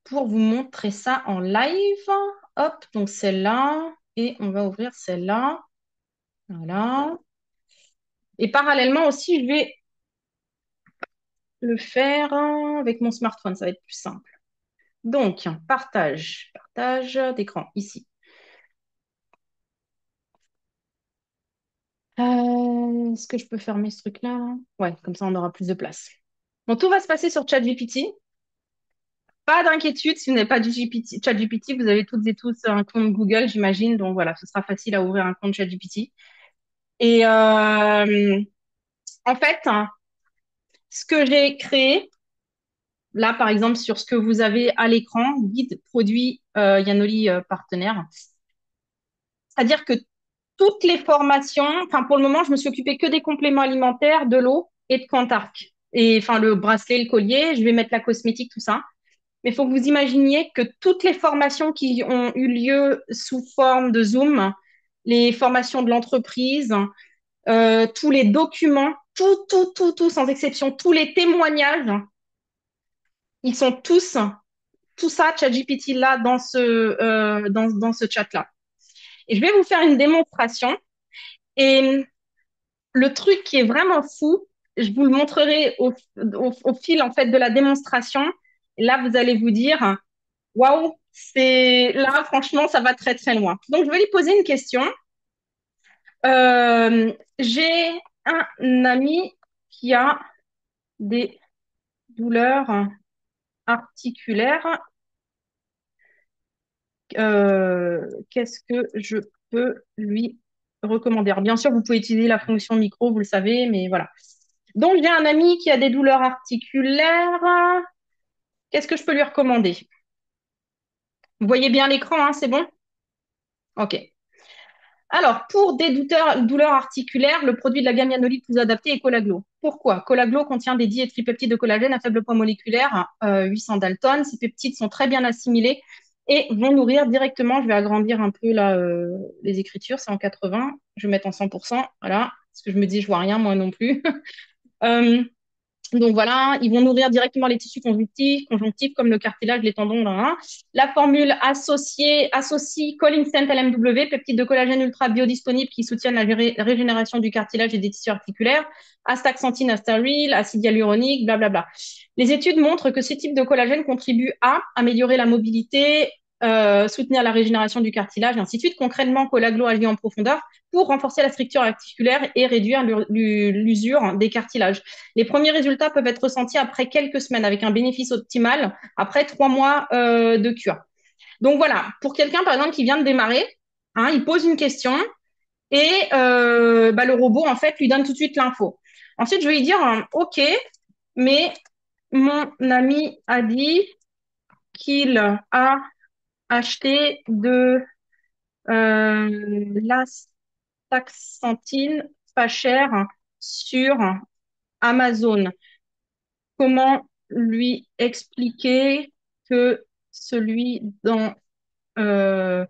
pour vous montrer ça en live. Hop, donc celle-là. Et on va ouvrir celle-là. Voilà. Et parallèlement aussi, je vais le faire avec mon smartphone. Ça va être plus simple. Donc, partage d'écran ici. Est-ce que je peux fermer ce truc-là? Ouais, comme ça, on aura plus de place. Bon, tout va se passer sur ChatGPT. Pas d'inquiétude, si vous n'avez pas du GPT, ChatGPT, vous avez toutes et tous un compte Google, j'imagine. Donc voilà, ce sera facile à ouvrir un compte ChatGPT. Et en fait, hein, ce que j'ai créé, là, par exemple, sur ce que vous avez à l'écran, guide produit Yanoli partenaire, c'est-à-dire que toutes les formations, enfin pour le moment, je me suis occupée que des compléments alimentaires, de l'eau et de Cantarc. Et enfin le bracelet, le collier, je vais mettre la cosmétique, tout ça. Mais il faut que vous imaginiez que toutes les formations qui ont eu lieu sous forme de Zoom, les formations de l'entreprise, tous les documents, tout, sans exception, tous les témoignages, ils sont tous, tout ça, ChatGPT là, dans ce chat-là. Et je vais vous faire une démonstration. Et le truc qui est vraiment fou, je vous le montrerai au fil en fait de la démonstration. Et là, vous allez vous dire, waouh, c'est là, franchement, ça va très très loin. Donc, je vais lui poser une question. J'ai un ami qui a des douleurs articulaires. Qu'est-ce que je peux lui recommander? Alors, bien sûr, vous pouvez utiliser la fonction micro, vous le savez, mais voilà. Donc, j'ai un ami qui a des douleurs articulaires. Qu'est-ce que je peux lui recommander? Vous voyez bien l'écran, hein, c'est bon? Ok. Alors, pour des douleurs articulaires, le produit de la gamme Yanoli plus adapté est Colaglo. Pourquoi? Colaglo contient des diétripeptides de collagène à faible poids moléculaire, 800 Dalton. Ces peptides sont très bien assimilés et vont nourrir directement. Je vais agrandir un peu là, les écritures, c'est en 80. Je vais mettre en 100%, voilà, parce que je me dis, je vois rien, moi non plus. Euh, Donc voilà, ils vont nourrir directement les tissus conjonctifs comme le cartilage, les tendons. Là. La formule associe Colinsent LMW, peptide de collagène ultra biodisponible qui soutiennent la régénération du cartilage et des tissus articulaires, astaxanthine, astaril, acide hyaluronique, blablabla. Les études montrent que ce type de collagène contribue à améliorer la mobilité, soutenir la régénération du cartilage, et ainsi de suite. Concrètement, Colaglo agit en profondeur pour renforcer la structure articulaire et réduire l'usure des cartilages. Les premiers résultats peuvent être ressentis après quelques semaines avec un bénéfice optimal après 3 mois de cure. Donc voilà, pour quelqu'un par exemple qui vient de démarrer, hein, il pose une question et le robot en fait lui donne tout de suite l'info. Ensuite, je vais lui dire OK, mais mon ami a dit qu'il a acheté de l'astaxanthine pas cher sur Amazon. Comment lui expliquer que celui euh,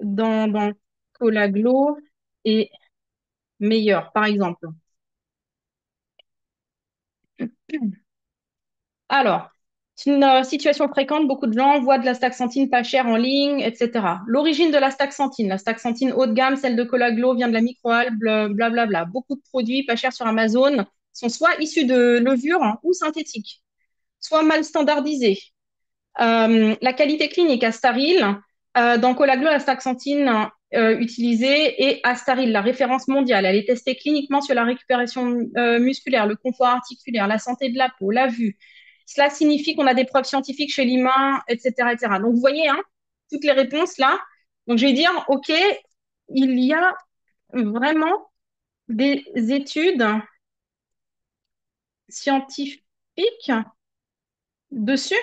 dans Colaglo est meilleur, par exemple. Alors, c'est une situation fréquente, beaucoup de gens voient de la staxanthine pas chère en ligne, etc. L'origine de la staxanthine haut de gamme, celle de Colaglo, vient de la microalgue, blablabla. Beaucoup de produits pas chers sur Amazon sont soit issus de levures ou synthétiques, soit mal standardisés. La qualité clinique Astaril, dans Colaglo, la staxanthine utilisée est Astaril, la référence mondiale. Elle est testée cliniquement sur la récupération musculaire, le confort articulaire, la santé de la peau, la vue. Cela signifie qu'on a des preuves scientifiques chez l'humain, etc., etc. Donc, vous voyez, hein, toutes les réponses là. Donc, je vais dire, OK, il y a vraiment des études scientifiques dessus.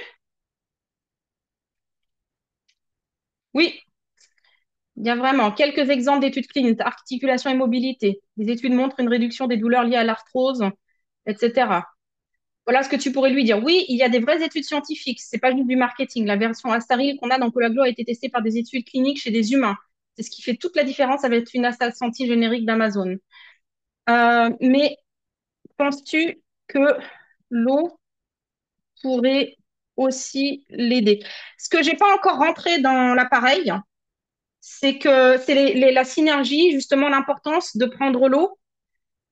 Oui, il y a vraiment quelques exemples d'études cliniques, articulation et mobilité. Les études montrent une réduction des douleurs liées à l'arthrose, etc. Voilà ce que tu pourrais lui dire. Oui, il y a des vraies études scientifiques. C'est pas juste du marketing. La version Astaril qu'on a dans Colaglo a été testée par des études cliniques chez des humains. C'est ce qui fait toute la différence avec une astaxanthine générique d'Amazon. Mais penses-tu que l'eau pourrait aussi l'aider. Ce que j'ai pas encore rentré dans l'appareil, c'est que c'est la synergie, justement l'importance de prendre l'eau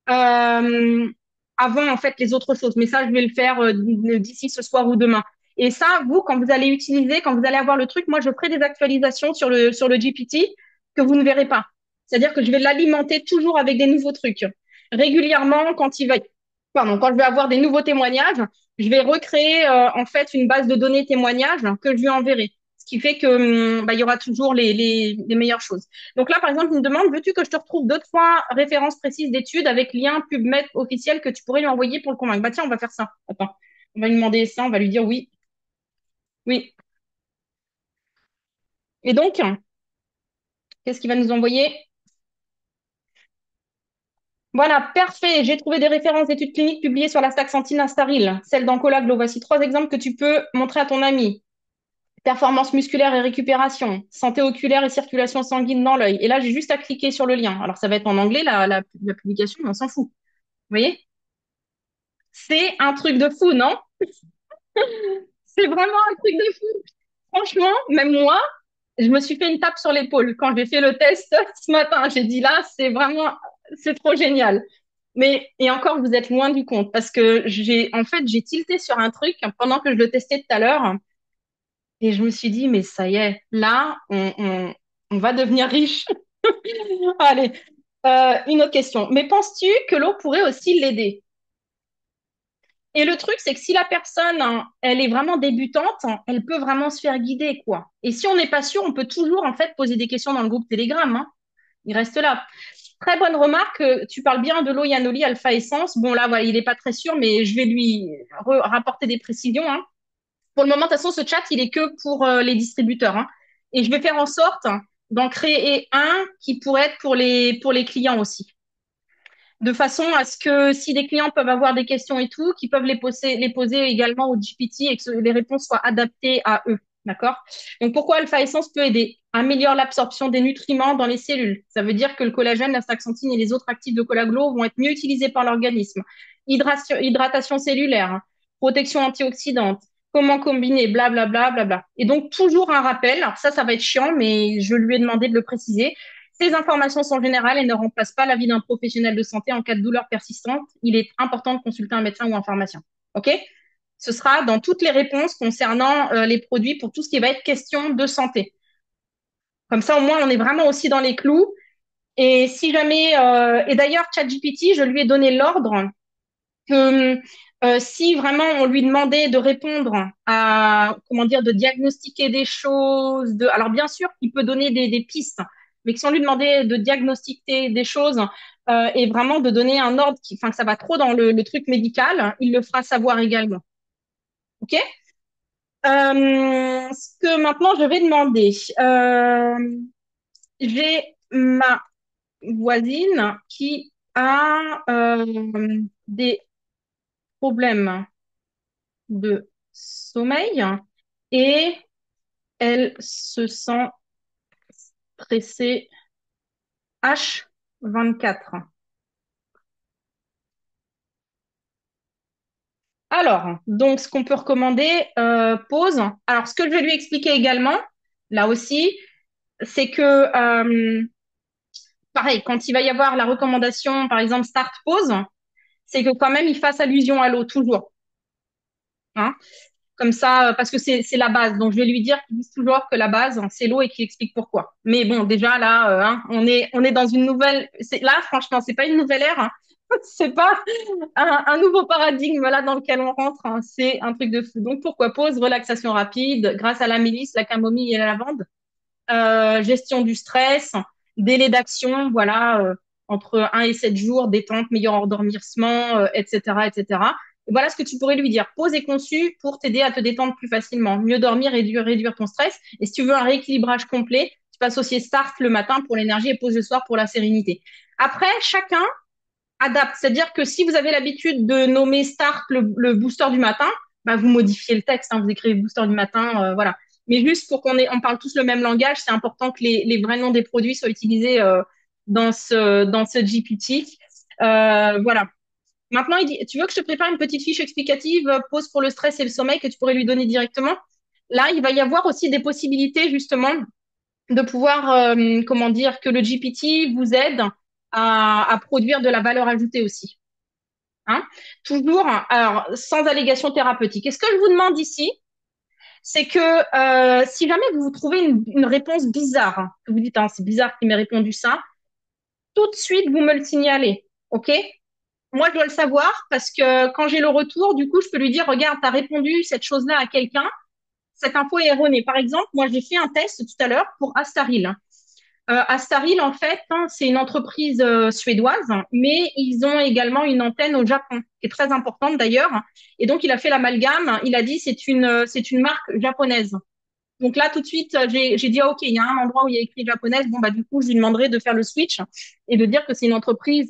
euh, avant en fait les autres choses. Mais ça, je vais le faire d'ici ce soir ou demain. Et ça, vous, quand vous allez utiliser, quand vous allez avoir le truc, moi, je ferai des actualisations sur le GPT que vous ne verrez pas. C'est-à-dire que je vais l'alimenter toujours avec des nouveaux trucs. Régulièrement, quand je vais avoir des nouveaux témoignages, je vais recréer en fait une base de données témoignages que je lui enverrai. Ce qui fait que bah, il y aura toujours les meilleures choses. Donc là, par exemple, il me demande, veux-tu que je te retrouve deux, trois références précises d'études avec lien PubMed officiel que tu pourrais lui envoyer pour le convaincre? Bah tiens, on va faire ça. Attends, on va lui demander ça, on va lui dire oui, oui. Et donc, qu'est-ce qu'il va nous envoyer? Voilà, parfait. J'ai trouvé des références d'études cliniques publiées sur la staxantine Astaril, celle d'Ancolaglo. Voici trois exemples que tu peux montrer à ton ami. Performance musculaire et récupération, santé oculaire et circulation sanguine dans l'œil. Et là, j'ai juste à cliquer sur le lien. Alors, ça va être en anglais, la publication, mais on s'en fout. Vous voyez? C'est un truc de fou, non? C'est vraiment un truc de fou. Franchement, même moi, je me suis fait une tape sur l'épaule quand j'ai fait le test ce matin. J'ai dit là, c'est trop génial. Mais, et encore, vous êtes loin du compte parce que en fait, j'ai tilté sur un truc pendant que je le testais tout à l'heure et je me suis dit, mais ça y est, là, on va devenir riche. Allez, une autre question. Mais penses-tu que l'eau pourrait aussi l'aider? Et le truc, c'est que si la personne, hein, elle est vraiment débutante, hein, elle peut vraiment se faire guider, quoi. Et si on n'est pas sûr, on peut toujours, en fait, poser des questions dans le groupe Telegram, hein. Il reste là. Très bonne remarque. Tu parles bien de l'eau Yanoli Alpha Essence. Bon, là, voilà, il n'est pas très sûr, mais je vais lui rapporter des précisions, hein. Pour le moment, de toute façon, ce chat, il est que pour les distributeurs, hein. Et je vais faire en sorte d'en créer un qui pourrait être pour les clients aussi, de façon à ce que si des clients peuvent avoir des questions et tout, qu'ils peuvent les poser également au GPT et que les réponses soient adaptées à eux. D'accord? Donc, pourquoi Alpha Essence peut aider? Améliore l'absorption des nutriments dans les cellules. Ça veut dire que le collagène, la staxanthine et les autres actifs de collaglo vont être mieux utilisés par l'organisme. Hydratation cellulaire, hein, protection antioxydante, comment combiner, blablabla, blabla. Et donc, toujours un rappel. Alors ça va être chiant, mais je lui ai demandé de le préciser. Ces informations sont générales et ne remplacent pas l'avis d'un professionnel de santé en cas de douleur persistante. Il est important de consulter un médecin ou un pharmacien. OK? Ce sera dans toutes les réponses concernant les produits pour tout ce qui va être question de santé. Comme ça, au moins, on est vraiment aussi dans les clous. Et si jamais, et d'ailleurs, ChatGPT, je lui ai donné l'ordre que si vraiment on lui demandait de répondre à, comment dire, de diagnostiquer des choses, alors bien sûr, il peut donner des pistes, mais que si on lui demandait de diagnostiquer des choses et vraiment de donner un ordre enfin, que ça va trop dans le truc médical, il le fera savoir également. OK? Ce que maintenant je vais demander, j'ai ma voisine qui a des problèmes de sommeil et elle se sent stressée H24. Alors, donc, ce qu'on peut recommander, pause. Alors, ce que je vais lui expliquer également, là aussi, c'est que, pareil, quand il va y avoir la recommandation, par exemple, start pause, c'est que quand même, il fasse allusion à l'eau, toujours. Hein. Comme ça, parce que c'est la base. Donc, je vais lui dire qu'il dise toujours que la base, hein, c'est l'eau et qu'il explique pourquoi. Mais bon, déjà, là, hein, on est dans une nouvelle. Là, franchement, c'est pas une nouvelle ère. Hein. C'est pas un nouveau paradigme là dans lequel on rentre. Hein. C'est un truc de fou. Donc, pourquoi pause, relaxation rapide, grâce à la mélisse, la camomille et la lavande, gestion du stress, délai d'action, voilà, entre 1 et 7 jours, détente, meilleur endormissement, etc., etc. Et voilà ce que tu pourrais lui dire. Pause est conçu pour t'aider à te détendre plus facilement, mieux dormir et réduire ton stress. Et si tu veux un rééquilibrage complet, tu peux associer start le matin pour l'énergie et pause le soir pour la sérénité. Après, chacun adapte. C'est-à-dire que si vous avez l'habitude de nommer start le booster du matin, bah, vous modifiez le texte, hein, vous écrivez booster du matin, voilà. Mais juste pour on parle tous le même langage, c'est important que les vrais noms des produits soient utilisés dans ce GPT. Voilà. Maintenant, il dit, tu veux que je te prépare une petite fiche explicative, pause pour le stress et le sommeil que tu pourrais lui donner directement? Là, il va y avoir aussi des possibilités, justement, de pouvoir, comment dire, que le GPT vous aide à produire de la valeur ajoutée aussi. Hein. Toujours, alors, sans allégation thérapeutique. Et ce que je vous demande ici, c'est que si jamais vous trouvez une réponse bizarre, hein, que vous dites, hein, c'est bizarre qu'il m'ait répondu ça, tout de suite, vous me le signalez. OK? Moi, je dois le savoir parce que quand j'ai le retour, du coup, je peux lui dire, regarde, tu as répondu cette chose-là à quelqu'un, cette info est erronée. Par exemple, moi, j'ai fait un test tout à l'heure pour Astaril. Astaril, en fait, hein, c'est une entreprise suédoise, mais ils ont également une antenne au Japon, qui est très importante d'ailleurs. Et donc, il a fait l'amalgame. Il a dit c'est une marque japonaise. Donc là, tout de suite, j'ai dit, ah, OK, il y a un endroit où il y a écrit japonaise. Bon, bah, du coup, je lui demanderai de faire le switch et de dire que c'est une entreprise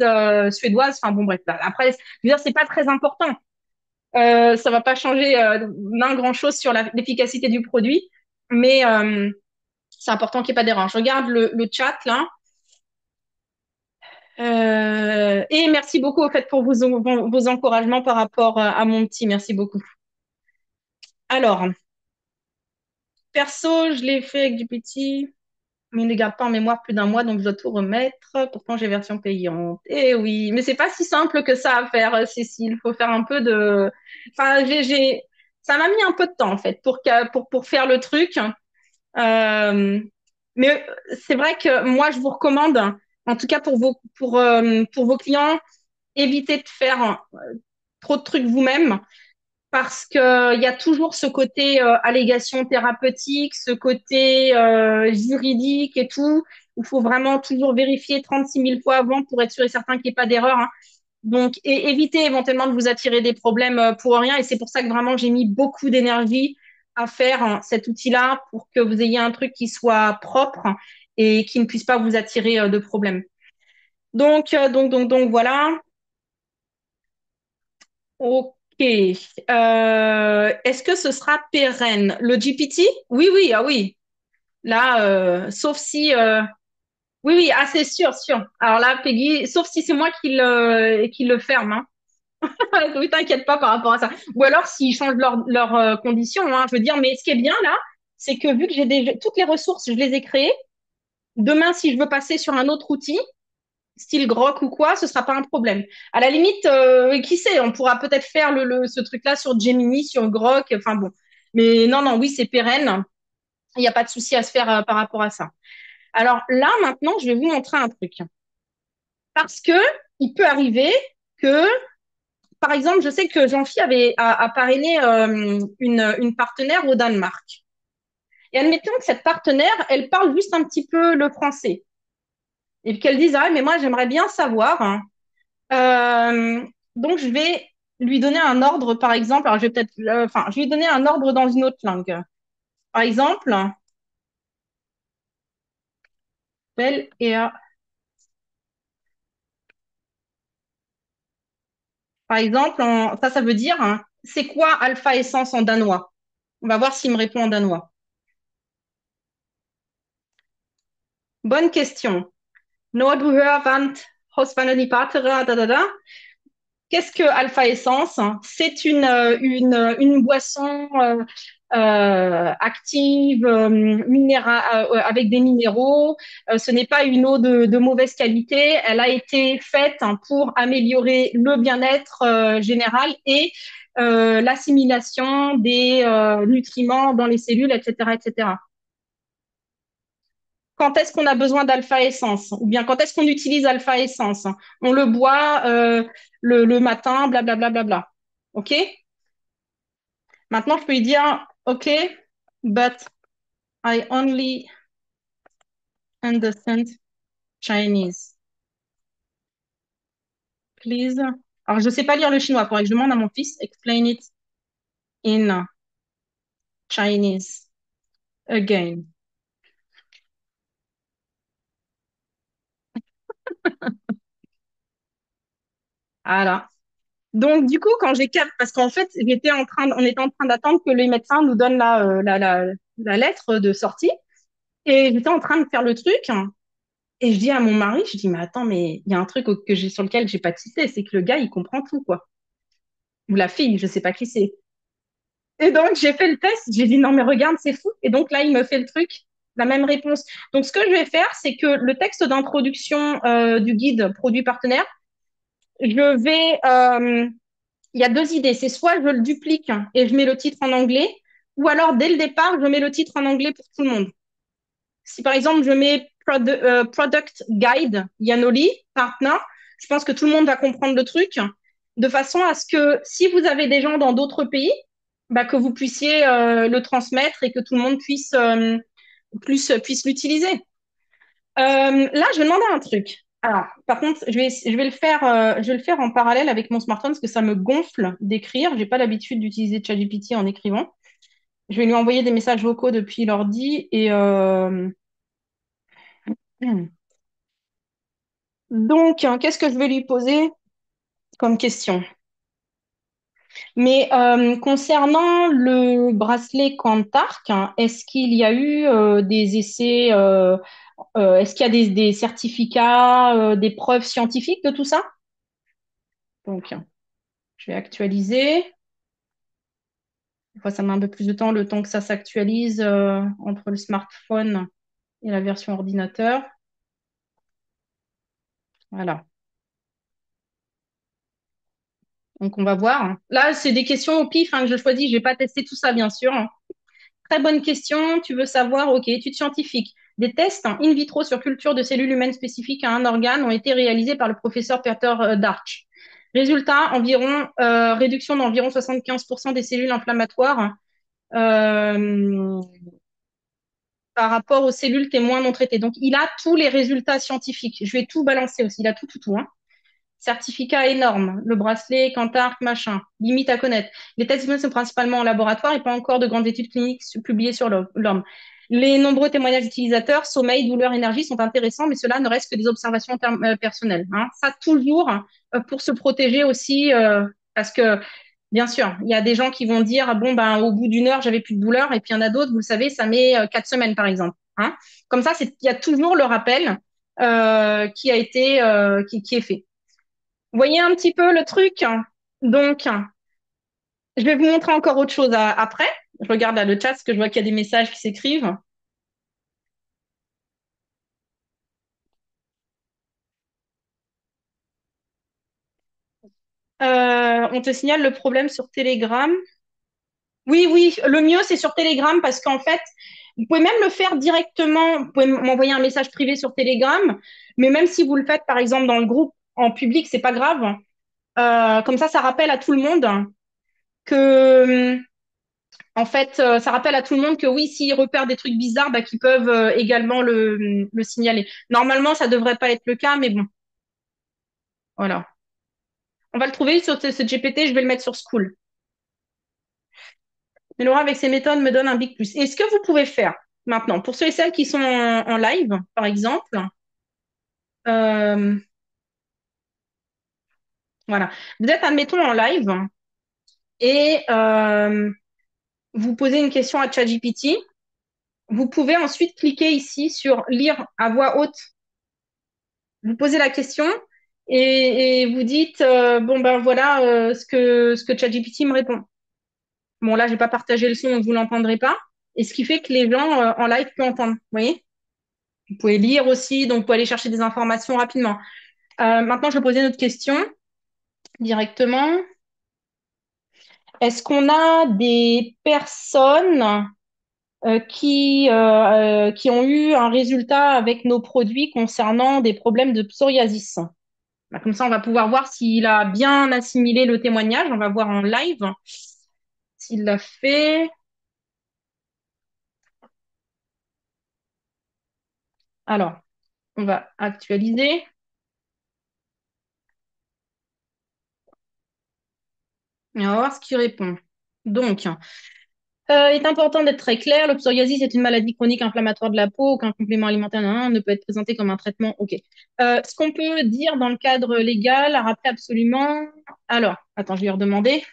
suédoise. Enfin, bon, bref. Après, je veux dire, c'est pas très important. Ça va pas changer d'un grand chose sur l'efficacité du produit, mais c'est important qu'il n'y ait pas d'erreur. Je regarde le chat là. Et merci beaucoup au fait pour vos encouragements par rapport à mon petit. Merci beaucoup. Alors, perso, je l'ai fait avec du petit, mais il ne garde pas en mémoire plus d'un mois, donc je dois tout remettre. Pourtant, j'ai version payante. Eh oui, mais c'est pas si simple que ça à faire, Cécile. Il faut faire un peu de. Enfin, ça m'a mis un peu de temps en fait pour faire le truc. Euh, mais c'est vrai que moi, je vous recommande, en tout cas pour vos clients, évitez de faire trop de trucs vous-même parce que il y a toujours ce côté allégation thérapeutique, ce côté juridique et tout. Il faut vraiment toujours vérifier 36 000 fois avant pour être sûr et certain qu'il n'y ait pas d'erreur. Hein. Donc, évitez éventuellement de vous attirer des problèmes pour rien. Et c'est pour ça que vraiment j'ai mis beaucoup d'énergie à faire hein, cet outil-là pour que vous ayez un truc qui soit propre et qui ne puisse pas vous attirer de problèmes. Donc voilà. Ok. Est-ce que ce sera pérenne? Le GPT? Oui, oui, ah oui. Là, sauf si... Oui, oui, ah, c'est sûr, sûr. Alors là, Peggy, sauf si c'est moi qui le ferme. Hein. Oui, t'inquiète pas par rapport à ça. Ou alors s'ils changent leurs conditions, hein, je veux dire, mais ce qui est bien là, c'est que vu que toutes les ressources, je les ai créées, demain, si je veux passer sur un autre outil, style Grok ou quoi, ce sera pas un problème. À la limite, qui sait, on pourra peut-être faire ce truc-là sur Gemini, sur Grok, enfin bon. Mais non, non, oui, c'est pérenne. Il n'y a pas de souci à se faire par rapport à ça. Alors là, maintenant, je vais vous montrer un truc. Parce que il peut arriver que, par exemple, je sais que Jean-Phi a parrainé une partenaire au Danemark. Et admettons que cette partenaire, elle parle juste un petit peu le français. Et qu'elle dise, ah, mais moi, j'aimerais bien savoir, hein, donc, je vais lui donner un ordre, par exemple. Alors, je vais peut-être, enfin, je vais lui donner un ordre dans une autre langue. Par exemple, belle et par exemple, ça veut dire, hein, c'est quoi alpha essence en danois? On va voir s'il me répond en danois. Bonne question. Når du hører varmt hos vennene partnere, da, da, da. Qu'est-ce que Alpha Essence? C'est une boisson active, avec des minéraux. Ce n'est pas une eau de mauvaise qualité. Elle a été faite hein, pour améliorer le bien-être général et l'assimilation des nutriments dans les cellules, etc., etc. Quand est-ce qu'on a besoin d'alpha essence ou bien quand est-ce qu'on utilise alpha essence. On le boit le matin, blablabla. Bla, bla, bla, bla. OK? Maintenant, je peux lui dire, OK, but I only understand Chinese. Please. Alors, je ne sais pas lire le chinois. Il faudrait que je demande à mon fils. Explain it in Chinese again. Voilà. Donc, du coup, quand j'ai cap, parce qu'en fait, on était en train d'attendre que les médecins nous donnent la lettre de sortie. Et j'étais en train de faire le truc. Et je dis à mon mari, je dis, mais attends, mais il y a un truc que j'ai sur lequel j'ai pas tilté, c'est que le gars, il comprend tout, quoi. Ou la fille, je sais pas qui c'est. Et donc, j'ai fait le test, j'ai dit, non, mais regarde, c'est fou. Et donc, là, il me fait le truc, la même réponse. Donc, ce que je vais faire, c'est que le texte d'introduction du guide produit partenaire, je vais, il y a deux idées. C'est soit je le duplique et je mets le titre en anglais, ou alors, dès le départ, je mets le titre en anglais pour tout le monde. Si par exemple, je mets Product Guide Yanoli, Partner, je pense que tout le monde va comprendre le truc, de façon à ce que si vous avez des gens dans d'autres pays, bah, que vous puissiez le transmettre et que tout le monde puisse l'utiliser. Là, je vais demander un truc. Alors, par contre, je vais le faire en parallèle avec mon smartphone parce que ça me gonfle d'écrire. J'ai pas l'habitude d'utiliser ChatGPT en écrivant. Je vais lui envoyer des messages vocaux depuis l'ordi et donc, qu'est-ce que je vais lui poser comme question? Mais concernant le bracelet Cantarc, est-ce qu'il y a eu des essais, est-ce qu'il y a des certificats, des preuves scientifiques de tout ça? Donc, je vais actualiser. Des fois, ça met un peu plus de temps, le temps que ça s'actualise entre le smartphone et la version ordinateur. Voilà. Donc, on va voir. Là, c'est des questions au pif que je choisis. Je vais pas tester tout ça, bien sûr. Très bonne question. Tu veux savoir, OK, études scientifiques. Des tests in vitro sur culture de cellules humaines spécifiques à un organe ont été réalisés par le professeur Peter Darch. Résultat, réduction d'environ 75% des cellules inflammatoires euh, par rapport aux cellules témoins non traitées. Donc, il a tous les résultats scientifiques. Je vais tout balancer aussi. Il a tout, tout, tout. Hein. Certificat énorme, le bracelet, Cantarc, machin, limite à connaître. Les tests sont principalement en laboratoire et pas encore de grandes études cliniques publiées sur l'homme. Les nombreux témoignages d'utilisateurs, sommeil, douleur, énergie sont intéressants, mais cela ne reste que des observations personnelles. Hein. Ça, toujours pour se protéger aussi, parce que, bien sûr, il y a des gens qui vont dire, bon, ben, au bout d'une heure, j'avais plus de douleur, et puis il y en a d'autres, vous le savez, ça met 4 semaines, par exemple. Hein. Comme ça, il y a toujours le rappel qui est fait. Vous voyez un petit peu le truc? Donc, je vais vous montrer encore autre chose après. Je regarde là le chat parce que je vois qu'il y a des messages qui s'écrivent. On te signale le problème sur Telegram. Oui, oui, le mieux c'est sur Telegram parce qu'en fait, vous pouvez même le faire directement. Vous pouvez m'envoyer un message privé sur Telegram, mais même si vous le faites par exemple dans le groupe en public, c'est pas grave. Comme ça rappelle à tout le monde que en fait, ça rappelle à tout le monde que oui, s'ils repèrent des trucs bizarres, bah, qu'ils peuvent également le signaler. Normalement, ça devrait pas être le cas, mais bon, voilà. On va le trouver sur ce GPT, je vais le mettre sur School. Mais Laura, avec ses méthodes, me donne un big plus. Et ce que vous pouvez faire maintenant, pour ceux et celles qui sont en live, par exemple, euh, voilà. Vous êtes, admettons, en live et vous posez une question à ChatGPT. Vous pouvez ensuite cliquer ici sur lire à voix haute. Vous posez la question et vous dites bon ben voilà ce que ChatGPT me répond. Bon là j'ai pas partagé le son donc vous l'entendrez pas et ce qui fait que les gens en live peuvent entendre. Vous voyez? Vous pouvez lire aussi donc vous pouvez aller chercher des informations rapidement. Maintenant je vais poser une autre question directement. Est-ce qu'on a des personnes qui ont eu un résultat avec nos produits concernant des problèmes de psoriasis? Bah, comme ça, on va pouvoir voir s'il a bien assimilé le témoignage. On va voir en live s'il l'a fait. Alors, on va actualiser et on va voir ce qu'il répond. Donc, il est important d'être très clair. Le psoriasis est une maladie chronique inflammatoire de la peau. Aucun complément alimentaire ne peut être présenté comme un traitement. OK. Ce qu'on peut dire dans le cadre légal, à rappeler absolument. Alors, attends, je vais lui redemander.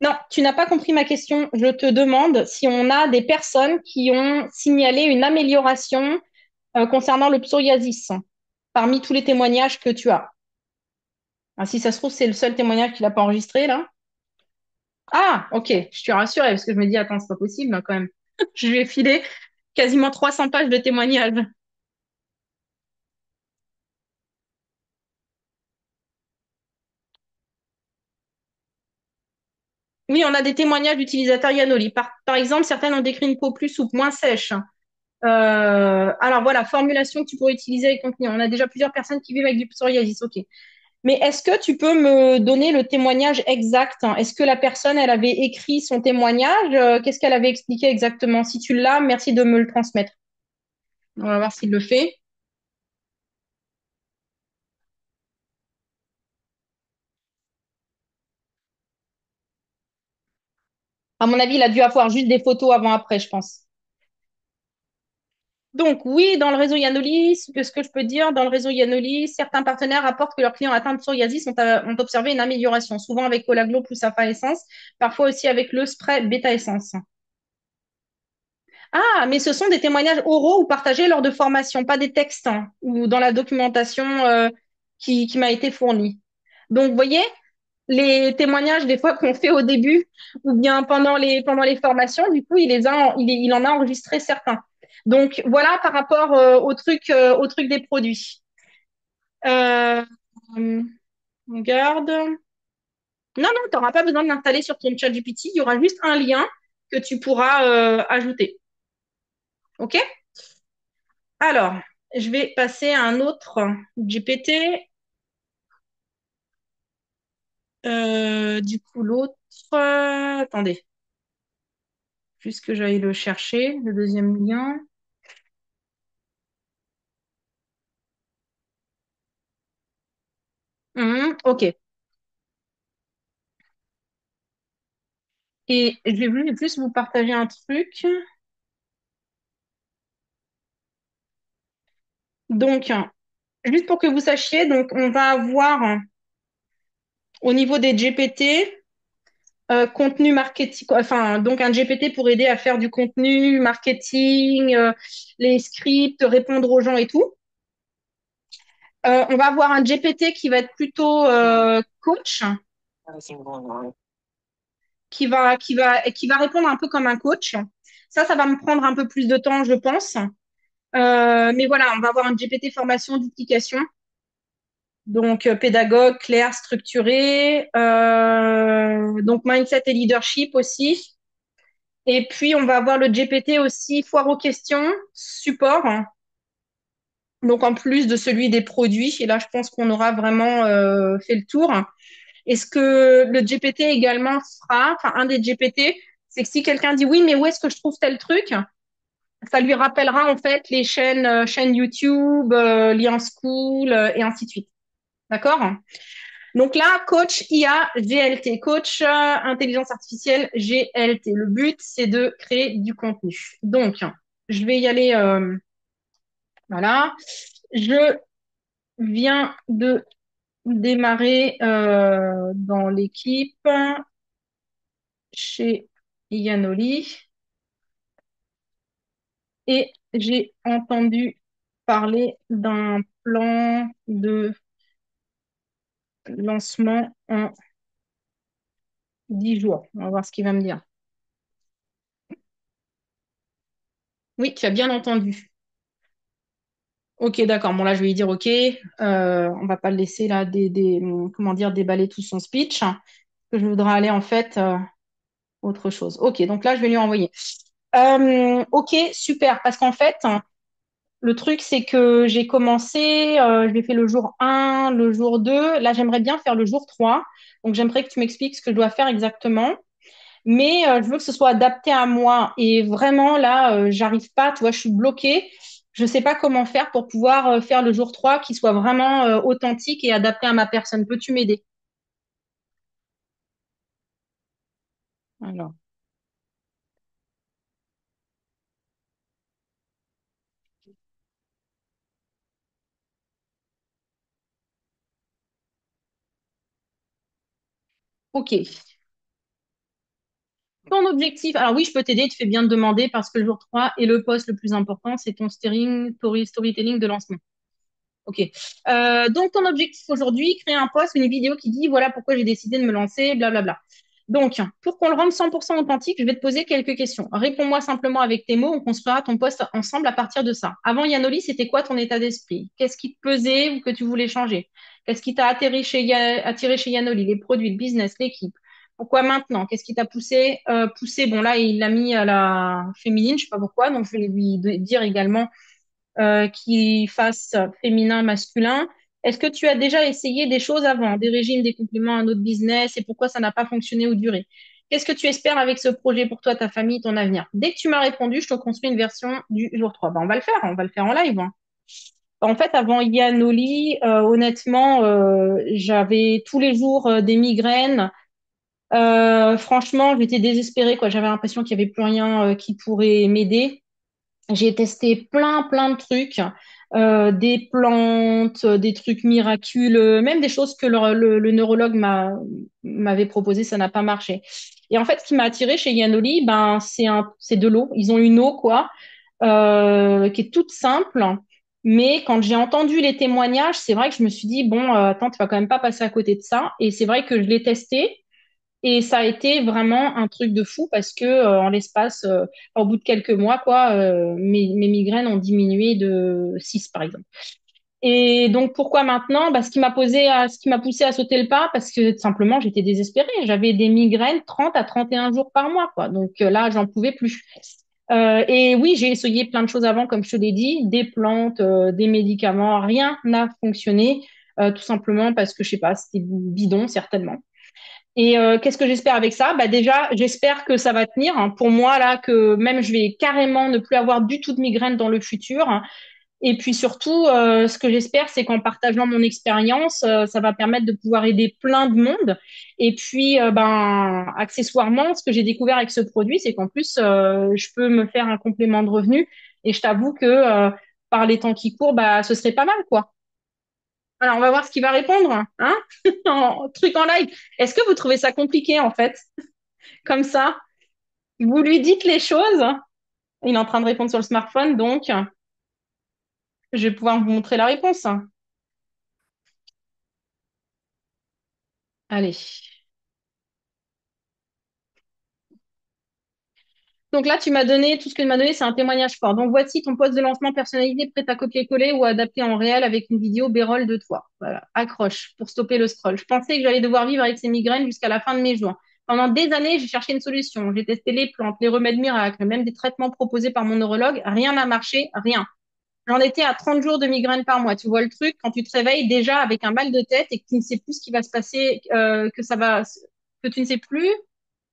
Non, tu n'as pas compris ma question. Je te demande si on a des personnes qui ont signalé une amélioration concernant le psoriasis, parmi tous les témoignages que tu as. Ah, si ça se trouve, c'est le seul témoignage qu'il n'a pas enregistré, là. Ah, ok, je suis rassurée parce que je me dis, attends, c'est pas possible hein, quand même. Je lui ai filé quasiment 300 pages de témoignages. Oui, on a des témoignages d'utilisateurs Yanoli. Par exemple, certaines ont décrit une peau plus souple, moins sèche. Alors voilà, formulation que tu pourrais utiliser avec ton client. On a déjà plusieurs personnes qui vivent avec du psoriasis, ok. Mais est-ce que tu peux me donner le témoignage exact, hein? Est-ce que la personne, elle avait écrit son témoignage? Qu'est-ce qu'elle avait expliqué exactement? Si tu l'as, merci de me le transmettre. On va voir s'il le fait. À mon avis, il a dû avoir juste des photos avant-après, je pense. Donc, oui, dans le réseau Yanoli, ce que je peux dire, dans le réseau Yanoli, certains partenaires rapportent que leurs clients atteints de psoriasis ont observé une amélioration, souvent avec Colaglo plus Alpha Essence, parfois aussi avec le spray Beta Essence. Ah, mais ce sont des témoignages oraux ou partagés lors de formations, pas des textes, hein, ou dans la documentation qui m'a été fournie. Donc, vous voyez, les témoignages des fois qu'on fait au début ou bien pendant les formations, du coup, il en a enregistré certains. Donc, voilà par rapport au truc des produits. Euh, on garde. Non, non, tu n'auras pas besoin de l'installer sur ton chat GPT. Il y aura juste un lien que tu pourras ajouter. OK? Alors, je vais passer à un autre GPT. Du coup, l'autre, attendez, juste que j'aille le chercher, le deuxième lien. Ok. Et je vais voulu plus vous partager un truc. Donc, juste pour que vous sachiez, donc on va avoir au niveau des GPT, contenu marketing, enfin, donc un GPT pour aider à faire du contenu, marketing, les scripts, répondre aux gens et tout. On va avoir un GPT qui va être plutôt coach, qui va répondre un peu comme un coach. Ça va me prendre un peu plus de temps, je pense. Mais voilà, on va avoir un GPT formation duplication. Donc, pédagogue, clair, structuré. Donc, mindset et leadership aussi. Et puis, on va avoir le GPT aussi, foire aux questions, support. Donc, en plus de celui des produits. Et là, je pense qu'on aura vraiment fait le tour. Et ce que le GPT également fera, enfin, un des GPT, c'est que si quelqu'un dit oui, mais où est-ce que je trouve tel truc? Ça lui rappellera en fait les chaînes YouTube, Liens School et ainsi de suite. D'accord? Donc là, coach IA GLT, coach intelligence artificielle GLT. Le but, c'est de créer du contenu. Donc, je vais y aller. Voilà. Je viens de démarrer dans l'équipe chez Yanoli et j'ai entendu parler d'un plan de lancement en 10 jours. On va voir ce qu'il va me dire. Oui, tu as bien entendu. Ok, d'accord. Bon, là, je vais lui dire ok. On va pas le laisser là, comment dire, déballer tout son speech. Que je voudrais aller en fait autre chose. Ok, donc là, je vais lui envoyer. Ok, super. Parce qu'en fait, le truc, c'est que j'ai commencé, je l'ai fait le jour 1, le jour 2. Là, j'aimerais bien faire le jour 3. Donc, j'aimerais que tu m'expliques ce que je dois faire exactement. Mais je veux que ce soit adapté à moi. Et vraiment, là, j'arrive pas, tu vois, je suis bloquée. Je sais pas comment faire pour pouvoir faire le jour 3 qui soit vraiment authentique et adapté à ma personne. Peux-tu m'aider? Alors, ok. ton objectif, alors oui, je peux t'aider, tu fais bien de demander parce que le jour 3 est le poste le plus important, c'est ton storytelling de lancement. Ok. Donc, ton objectif aujourd'hui, créer un post, une vidéo qui dit voilà pourquoi j'ai décidé de me lancer, blablabla. Donc, pour qu'on le rende 100% authentique, je vais te poser quelques questions. Réponds-moi simplement avec tes mots, on construira ton post ensemble à partir de ça. Avant Yanoli, c'était quoi ton état d'esprit? Qu'est-ce qui te pesait ou que tu voulais changer? Qu'est-ce qui t'a attiré chez Yanoli? Les produits, le business, l'équipe? Pourquoi maintenant? Qu'est-ce qui t'a poussé? Bon, là, il l'a mis à la féminine, je sais pas pourquoi, donc je vais lui dire également qui fasse féminin, masculin. Est-ce que tu as déjà essayé des choses avant, des régimes, des compléments, un autre business et pourquoi ça n'a pas fonctionné ou duré? Qu'est-ce que tu espères avec ce projet pour toi, ta famille, ton avenir? Dès que tu m'as répondu, je te construis une version du jour 3. Ben, on va le faire en live, hein. En fait, avant Yanoli, honnêtement, j'avais tous les jours des migraines. Franchement, j'étais désespérée, quoi. J'avais l'impression qu'il n'y avait plus rien qui pourrait m'aider. J'ai testé plein de trucs, des plantes, des trucs miraculeux, même des choses que le neurologue m'avait proposé, ça n'a pas marché. Et en fait, ce qui m'a attiré chez Yanoli, ben, c'est de l'eau. Ils ont une eau, quoi, qui est toute simple. Mais quand j'ai entendu les témoignages, c'est vrai que je me suis dit, bon, attends, tu vas quand même pas passer à côté de ça. Et c'est vrai que je l'ai testé. Et ça a été vraiment un truc de fou parce que en l'espace, au bout de quelques mois, quoi, mes migraines ont diminué de 6 par exemple. Et donc pourquoi maintenant? Bah, ce qui m'a poussé à sauter le pas, parce que tout simplement j'étais désespérée. J'avais des migraines 30 à 31 jours par mois, quoi. Donc là, j'en pouvais plus. Et oui, j'ai essayé plein de choses avant, comme je te l'ai dit, des plantes, des médicaments, rien n'a fonctionné, tout simplement parce que je sais pas, c'était bidon certainement. Et qu'est-ce que j'espère avec ça? Bah déjà, j'espère que ça va tenir, hein. Pour moi, là, que même je vais carrément ne plus avoir du tout de migraine dans le futur, hein. Et puis surtout, ce que j'espère, c'est qu'en partageant mon expérience, ça va permettre de pouvoir aider plein de monde. Et puis, ben, accessoirement, ce que j'ai découvert avec ce produit, c'est qu'en plus, je peux me faire un complément de revenu. Et je t'avoue que par les temps qui courent, bah, ce serait pas mal, quoi. Alors, on va voir ce qu'il va répondre, hein, truc en live. Est-ce que vous trouvez ça compliqué, en fait, comme ça? Vous lui dites les choses. Il est en train de répondre sur le smartphone, donc je vais pouvoir vous montrer la réponse. Allez. Donc là, tu m'as donné, tout ce que tu m'as donné, c'est un témoignage fort. Donc voici ton poste de lancement personnalisé prêt à copier-coller ou adapté en réel avec une vidéo B-roll de toi. Voilà, accroche pour stopper le scroll. Je pensais que j'allais devoir vivre avec ces migraines jusqu'à la fin de mes jours. Pendant des années, j'ai cherché une solution. J'ai testé les plantes, les remèdes miracles, même des traitements proposés par mon neurologue. Rien n'a marché, rien. J'en étais à 30 jours de migraine par mois. Tu vois le truc, quand tu te réveilles déjà avec un mal de tête et que tu ne sais plus ce qui va se passer, que tu ne sais plus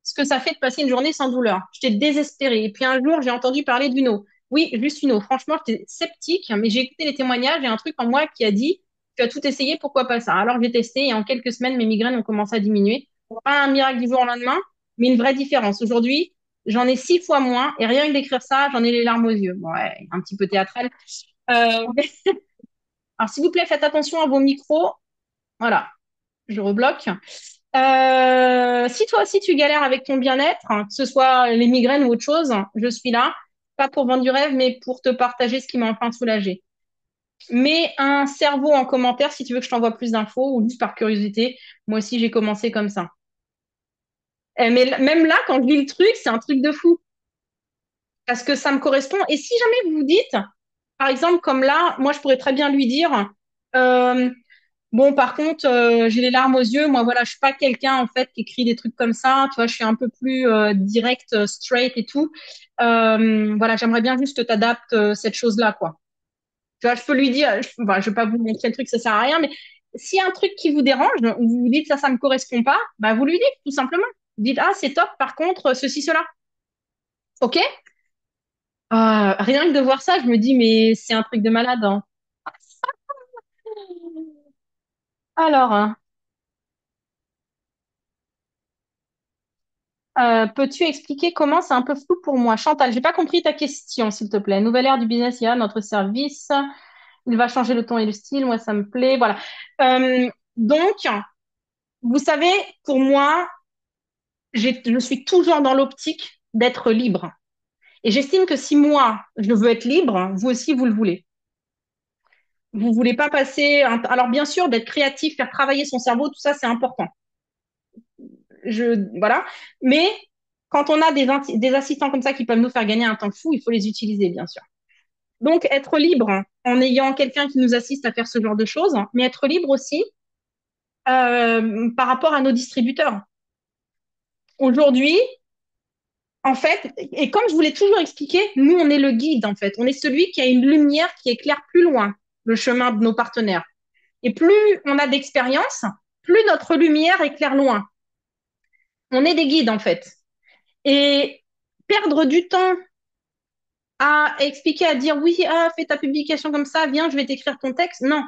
ce que ça fait de passer une journée sans douleur. J'étais désespérée. Et puis un jour, j'ai entendu parler d'une eau. Oui, juste une eau. Franchement, j'étais sceptique, mais j'ai écouté les témoignages et un truc en moi qui a dit, tu as tout essayé, pourquoi pas ça? Alors j'ai testé et en quelques semaines, mes migraines ont commencé à diminuer. Pas un miracle du jour au lendemain, mais une vraie différence. Aujourd'hui, j'en ai 6 fois moins et rien que d'écrire ça, j'en ai les larmes aux yeux. Bon, ouais, un petit peu théâtral. Euh, alors, s'il vous plaît, faites attention à vos micros. Voilà, je rebloque. Si toi aussi tu galères avec ton bien-être, hein, que ce soit les migraines ou autre chose, je suis là, pas pour vendre du rêve, mais pour te partager ce qui m'a enfin soulagé. Mets un cerveau en commentaire si tu veux que je t'envoie plus d'infos ou juste par curiosité. Moi aussi, j'ai commencé comme ça. Mais même là, quand je lis le truc, c'est un truc de fou parce que ça me correspond. Et si jamais vous vous dites, par exemple, comme là, moi, je pourrais très bien lui dire, euh, bon, par contre, j'ai les larmes aux yeux. Moi, voilà, je suis pas quelqu'un en fait qui écrit des trucs comme ça. Tu vois, je suis un peu plus direct, straight et tout. Voilà, j'aimerais bien juste que tu adaptes cette chose-là, quoi. Tu vois, je peux lui dire, je vais pas vous montrer le truc, ça sert à rien, mais s'il y a un truc qui vous dérange, ou vous vous dites ça me correspond pas, bah vous lui dites tout simplement. Vous dites ah c'est top, par contre ceci cela, ok? Rien que de voir ça, je me dis mais c'est un truc de malade, hein. Alors, hein, peux-tu expliquer comment c'est un peu flou pour moi? Chantal, j'ai pas compris ta question, s'il te plaît. Nouvelle ère du business, il y a notre service. Il va changer le ton et le style. Moi, ça me plaît. Voilà. Donc, vous savez, pour moi, je suis toujours dans l'optique d'être libre. Et j'estime que si moi, je veux être libre, vous aussi, vous le voulez. Vous voulez pas passer. Alors, bien sûr, d'être créatif, faire travailler son cerveau, tout ça, c'est important. Voilà. Mais quand on a des assistants comme ça qui peuvent nous faire gagner un temps fou, il faut les utiliser, bien sûr. Donc, être libre en ayant quelqu'un qui nous assiste à faire ce genre de choses, mais être libre aussi par rapport à nos distributeurs. Aujourd'hui, en fait, et comme je vous l'ai toujours expliqué, nous, on est le guide, en fait. On est celui qui a une lumière qui éclaire plus loin le chemin de nos partenaires. Et plus on a d'expérience, plus notre lumière éclaire loin. On est des guides, en fait. Et perdre du temps à expliquer, à dire oui, ah, fais ta publication comme ça, viens, je vais t'écrire ton texte. Non.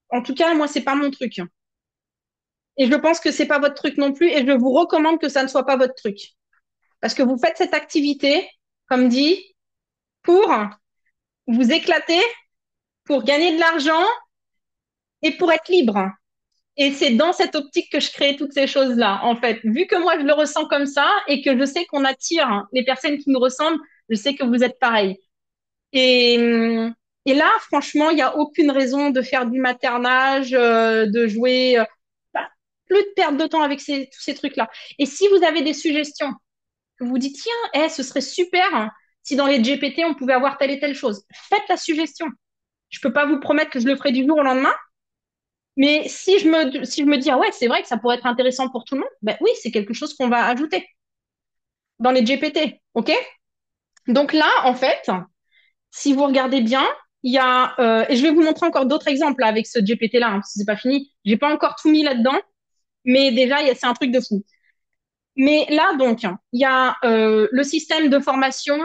En tout cas, moi, c'est pas mon truc. Et je pense que c'est pas votre truc non plus. Et je vous recommande que ça ne soit pas votre truc. Parce que vous faites cette activité, comme dit, pour vous éclater, pour gagner de l'argent et pour être libre. Et c'est dans cette optique que je crée toutes ces choses-là, en fait. Vu que moi, je le ressens comme ça et que je sais qu'on attire les personnes qui nous ressemblent, je sais que vous êtes pareil. Et, et là, franchement, il n'y a aucune raison de faire du maternage, de jouer, bah, plus de perte de temps avec tous ces trucs-là. Et si vous avez des suggestions, que vous dites, tiens, ce serait super si dans les GPT, on pouvait avoir telle et telle chose, faites la suggestion. Je peux pas vous promettre que je le ferai du jour au lendemain, mais si je me dis, ah ouais, c'est vrai que ça pourrait être intéressant pour tout le monde, ben oui, c'est quelque chose qu'on va ajouter dans les GPT, ok? Donc là, en fait, si vous regardez bien, il y a, et je vais vous montrer encore d'autres exemples là, avec ce GPT-là, parce que c'est pas fini. J'ai pas encore tout mis là-dedans, mais déjà, c'est un truc de fou. Mais là, donc, il y a le système de formation.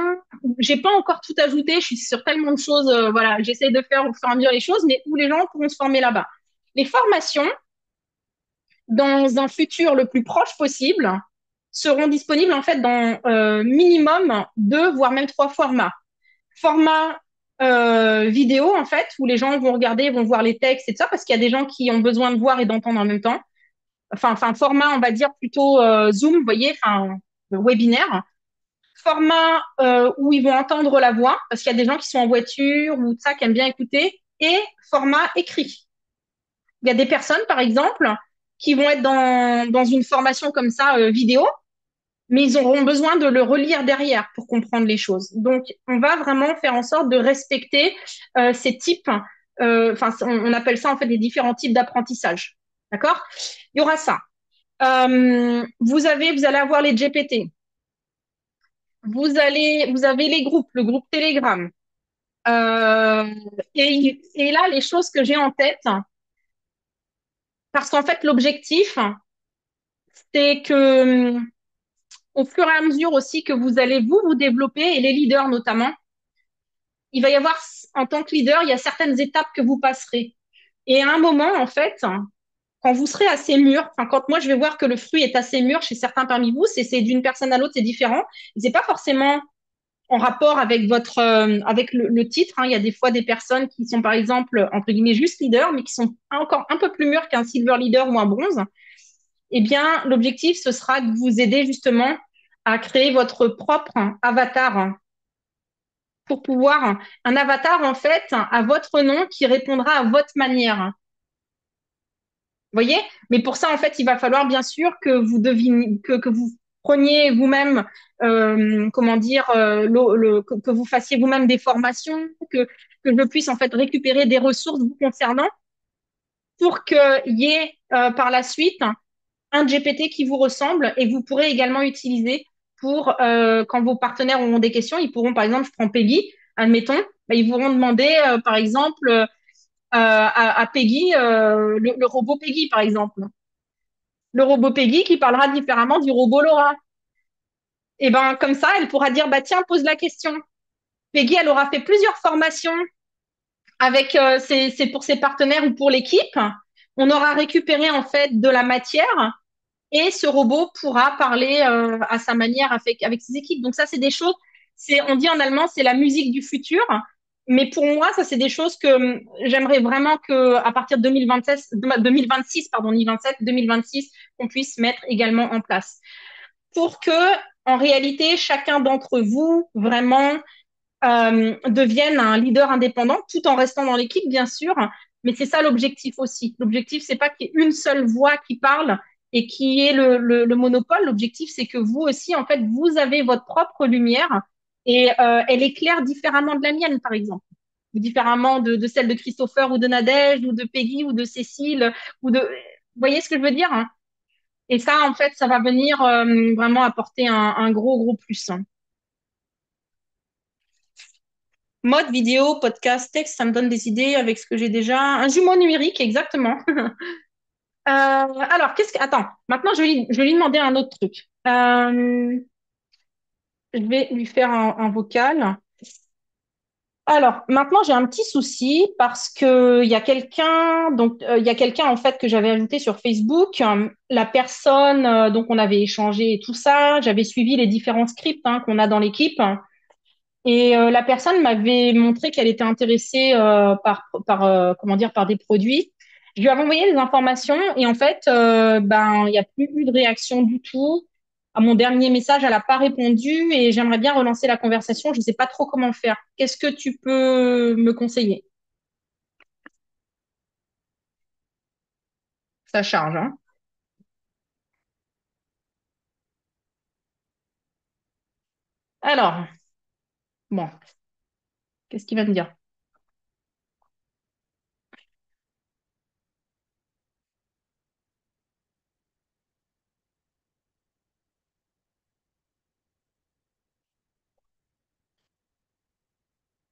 J'ai pas encore tout ajouté. Je suis sur tellement de choses. Voilà, j'essaie de faire au fur et à mesure les choses, mais où les gens pourront se former là-bas. Les formations, dans un futur le plus proche possible, seront disponibles en fait dans minimum deux, voire même trois formats. Format vidéo, en fait, où les gens vont regarder, vont voir les textes et tout ça, parce qu'il y a des gens qui ont besoin de voir et d'entendre en même temps. Enfin, format, on va dire plutôt Zoom, vous voyez, enfin, webinaire. Format où ils vont entendre la voix, parce qu'il y a des gens qui sont en voiture ou ça, qui aiment bien écouter. Et format écrit. Il y a des personnes, par exemple, qui vont être dans une formation comme ça, vidéo, mais ils auront besoin de le relire derrière pour comprendre les choses. Donc, on va vraiment faire en sorte de respecter ces types, enfin, on appelle ça en fait les différents types d'apprentissage. D'accord? Il y aura ça. Vous allez avoir les GPT. Vous avez les groupes, le groupe Telegram. Euh, et là, les choses que j'ai en tête, parce qu'en fait, l'objectif, c'est que au fur et à mesure aussi que vous allez vous développer, et les leaders notamment, il va y avoir, en tant que leader, il y a certaines étapes que vous passerez. Et à un moment, en fait, quand vous serez assez mûr, enfin, quand moi je vais voir que le fruit est assez mûr chez certains parmi vous, c'est d'une personne à l'autre, c'est différent. C'est pas forcément en rapport avec votre, avec le titre. Hein. Il y a des fois des personnes qui sont, par exemple, entre guillemets, juste leaders, mais qui sont encore un peu plus mûrs qu'un silver leader ou un bronze. Eh bien, l'objectif, ce sera de vous aider justement à créer votre propre avatar pour pouvoir, un avatar en fait à votre nom qui répondra à votre manière. Vous voyez? Mais pour ça, en fait, il va falloir bien sûr que vous deviniez, que vous preniez vous-même, comment dire, que vous fassiez vous-même des formations, que je puisse en fait récupérer des ressources vous concernant pour qu'il y ait par la suite un GPT qui vous ressemble et vous pourrez également utiliser pour quand vos partenaires auront des questions, ils pourront, par exemple, je prends Peggy, admettons, bah, ils pourront demander, par exemple, à Peggy, le robot Peggy, par exemple. Le robot Peggy qui parlera différemment du robot Laura. Et ben comme ça, elle pourra dire, bah tiens, pose la question. Peggy, elle aura fait plusieurs formations avec c'est pour ses partenaires ou pour l'équipe. On aura récupéré en fait de la matière et ce robot pourra parler à sa manière avec ses équipes. Donc ça, c'est des choses, on dit en allemand, c'est la musique du futur. Mais pour moi, ça, c'est des choses que j'aimerais vraiment que, à partir de 2026, pardon, ni 27, 2026, qu'on puisse mettre également en place. pour que, en réalité, chacun d'entre vous vraiment devienne un leader indépendant, tout en restant dans l'équipe, bien sûr. Mais c'est ça l'objectif aussi. L'objectif, c'est pas qu'il y ait une seule voix qui parle et qui ait le monopole. L'objectif, c'est que vous aussi, en fait, vous avez votre propre lumière et elle éclaire différemment de la mienne, par exemple, ou différemment de celle de Christopher ou de Nadège ou de Peggy ou de Cécile ou de. Vous voyez ce que je veux dire, hein? Et ça, en fait, ça va venir vraiment apporter un gros, gros plus. Mode vidéo, podcast, texte, ça me donne des idées avec ce que j'ai déjà. Un jumeau numérique, exactement. Alors, qu'est-ce que... Attends, maintenant, je vais lui demander un autre truc. Je vais lui faire un vocal. Alors, maintenant, j'ai un petit souci parce que il y a quelqu'un, il y a quelqu'un en fait que j'avais ajouté sur Facebook. La personne, donc on avait échangé et tout ça. J'avais suivi les différents scripts qu'on a dans l'équipe. Et la personne m'avait montré qu'elle était intéressée comment dire, par des produits. Je lui avais envoyé des informations et en fait, ben, il n'y a plus eu de réaction du tout. À mon dernier message, elle n'a pas répondu et j'aimerais bien relancer la conversation. Je ne sais pas trop comment faire. Qu'est-ce que tu peux me conseiller? Ça charge, hein? Alors, bon, qu'est-ce qu'il va me dire?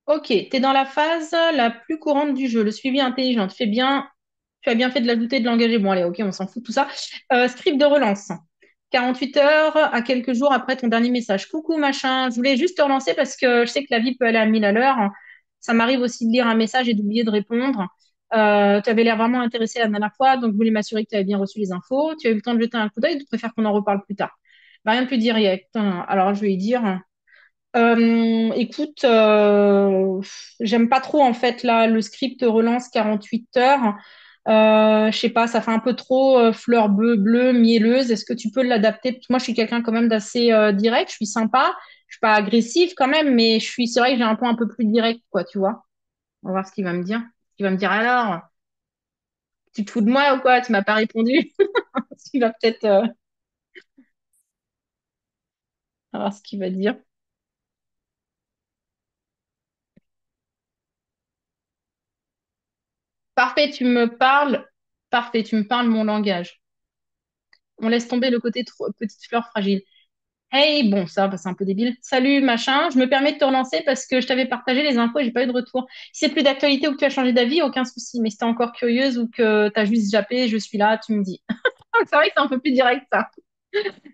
Ok, tu es dans la phase la plus courante du jeu, le suivi intelligent. Tu as bien fait de l'ajouter, de l'engager. Bon, allez, ok, on s'en fout de tout ça. Script de relance. 48 heures à quelques jours après ton dernier message. Coucou, machin. Je voulais juste te relancer parce que je sais que la vie peut aller à 1000 à l'heure. Ça m'arrive aussi de lire un message et d'oublier de répondre. Tu avais l'air vraiment intéressé la dernière fois, donc je voulais m'assurer que tu avais bien reçu les infos. Tu as eu le temps de jeter un coup d'œil, tu préfères qu'on en reparle plus tard. Bah, rien de plus direct, hein. Alors, je vais lui dire. Écoute, j'aime pas trop en fait là le script relance 48 heures. Je sais pas, ça fait un peu trop fleur bleue, mielleuse. Est-ce que tu peux l'adapter? Parce que moi, je suis quelqu'un quand même d'assez direct. Je suis sympa, je suis pas agressive quand même, mais c'est vrai que j'ai un point un peu plus direct, quoi, tu vois. On va voir ce qu'il va me dire. Il va me dire alors, tu te fous de moi ou quoi? Tu m'as pas répondu. Il va peut-être, on va voir ce qu'il va dire. Parfait, tu me parles. Parfait, tu me parles mon langage. On laisse tomber le côté petite fleur fragile. Hey, bon, ça, bah, c'est un peu débile. Salut, machin. Je me permets de te relancer parce que je t'avais partagé les infos et j'ai pas eu de retour. Si c'est plus d'actualité ou que tu as changé d'avis, aucun souci. Mais si t'es encore curieuse ou que t'as juste jappé, je suis là, tu me dis. C'est vrai que c'est un peu plus direct, ça.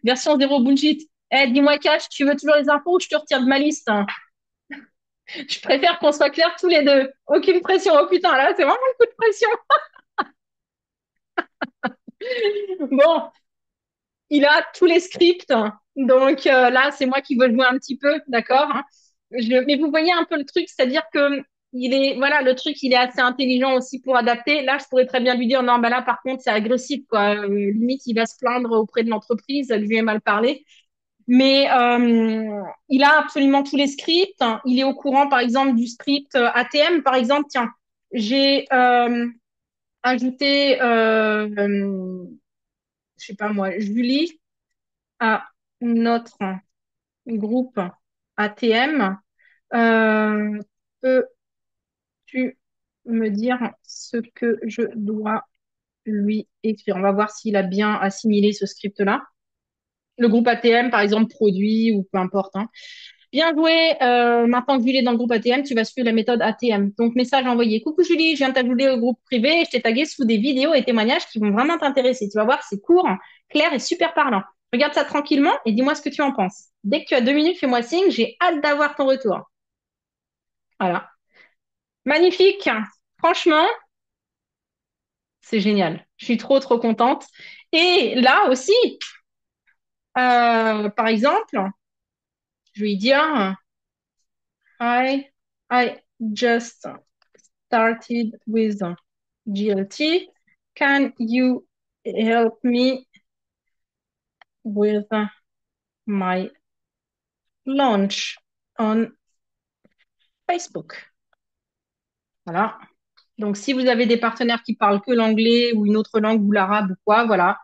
Version zéro bullshit. Eh, dis-moi, Cash, tu veux toujours les infos ou je te retire de ma liste, hein? Je préfère qu'on soit clairs tous les deux. Aucune pression. Oh putain, là, c'est vraiment un coup de pression. Bon, il a tous les scripts. Donc là, c'est moi qui veux jouer un petit peu, d'accord, hein. Mais vous voyez un peu le truc, c'est-à-dire que voilà, le truc, il est assez intelligent aussi pour adapter. Là, je pourrais très bien lui dire, non, bah là, par contre, c'est agressif, quoi. Limite, il va se plaindre auprès de l'entreprise que je lui ai mal parlé. Mais il a absolument tous les scripts. Il est au courant, par exemple, du script ATM. Par exemple, tiens, j'ai ajouté, je sais pas moi, Julie à notre groupe ATM. Euh, peux-tu me dire ce que je dois lui écrire? On va voir s'il a bien assimilé ce script-là. Le groupe ATM, par exemple, produit ou peu importe, hein. Bien joué. Maintenant que Julie est dans le groupe ATM, tu vas suivre la méthode ATM. Donc, message envoyé. Coucou Julie, je viens de t'ajouter au groupe privé. Je t'ai tagué sous des vidéos et témoignages qui vont vraiment t'intéresser. Tu vas voir, c'est court, clair et super parlant. Regarde ça tranquillement et dis-moi ce que tu en penses. Dès que tu as 2 minutes, fais-moi signe. J'ai hâte d'avoir ton retour. Voilà. Magnifique. Franchement, c'est génial. Je suis trop, trop contente. Et là aussi, par exemple, je vais lui dire, I just started with GLT. Can you help me with my launch on Facebook. Voilà. Donc, si vous avez des partenaires qui parlent que l'anglais ou une autre langue ou l'arabe ou quoi, voilà.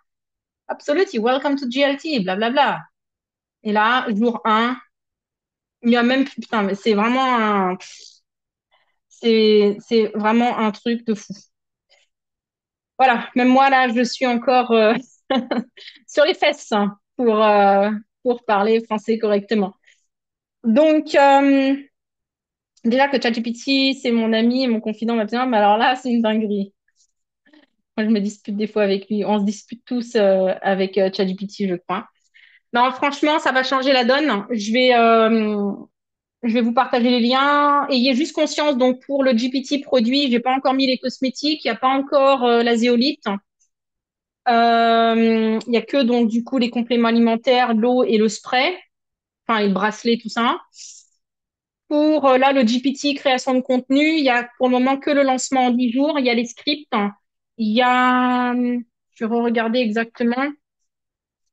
Absolutely, welcome to GLT, blablabla. Et là, jour 1, il y a même, putain, mais c'est vraiment un truc de fou. Voilà, même moi, là, je suis encore sur les fesses hein, pour parler français correctement. Donc, déjà que ChatGPT, c'est mon ami et mon confident maintenant, mais alors là, c'est une dinguerie. Moi, je me dispute des fois avec lui. On se dispute tous avec ChatGPT, je crois. Non, franchement, ça va changer la donne. Je vais vous partager les liens. Ayez juste conscience, donc pour le GPT produit, j'ai pas encore mis les cosmétiques, il n'y a pas encore la zéolite. Il y a que donc du coup les compléments alimentaires, l'eau et le spray, enfin et le bracelet, tout ça. Pour là, le GPT création de contenu, il y a pour le moment que le lancement en 10 jours. Il y a les scripts. Il y a, je vais regarder exactement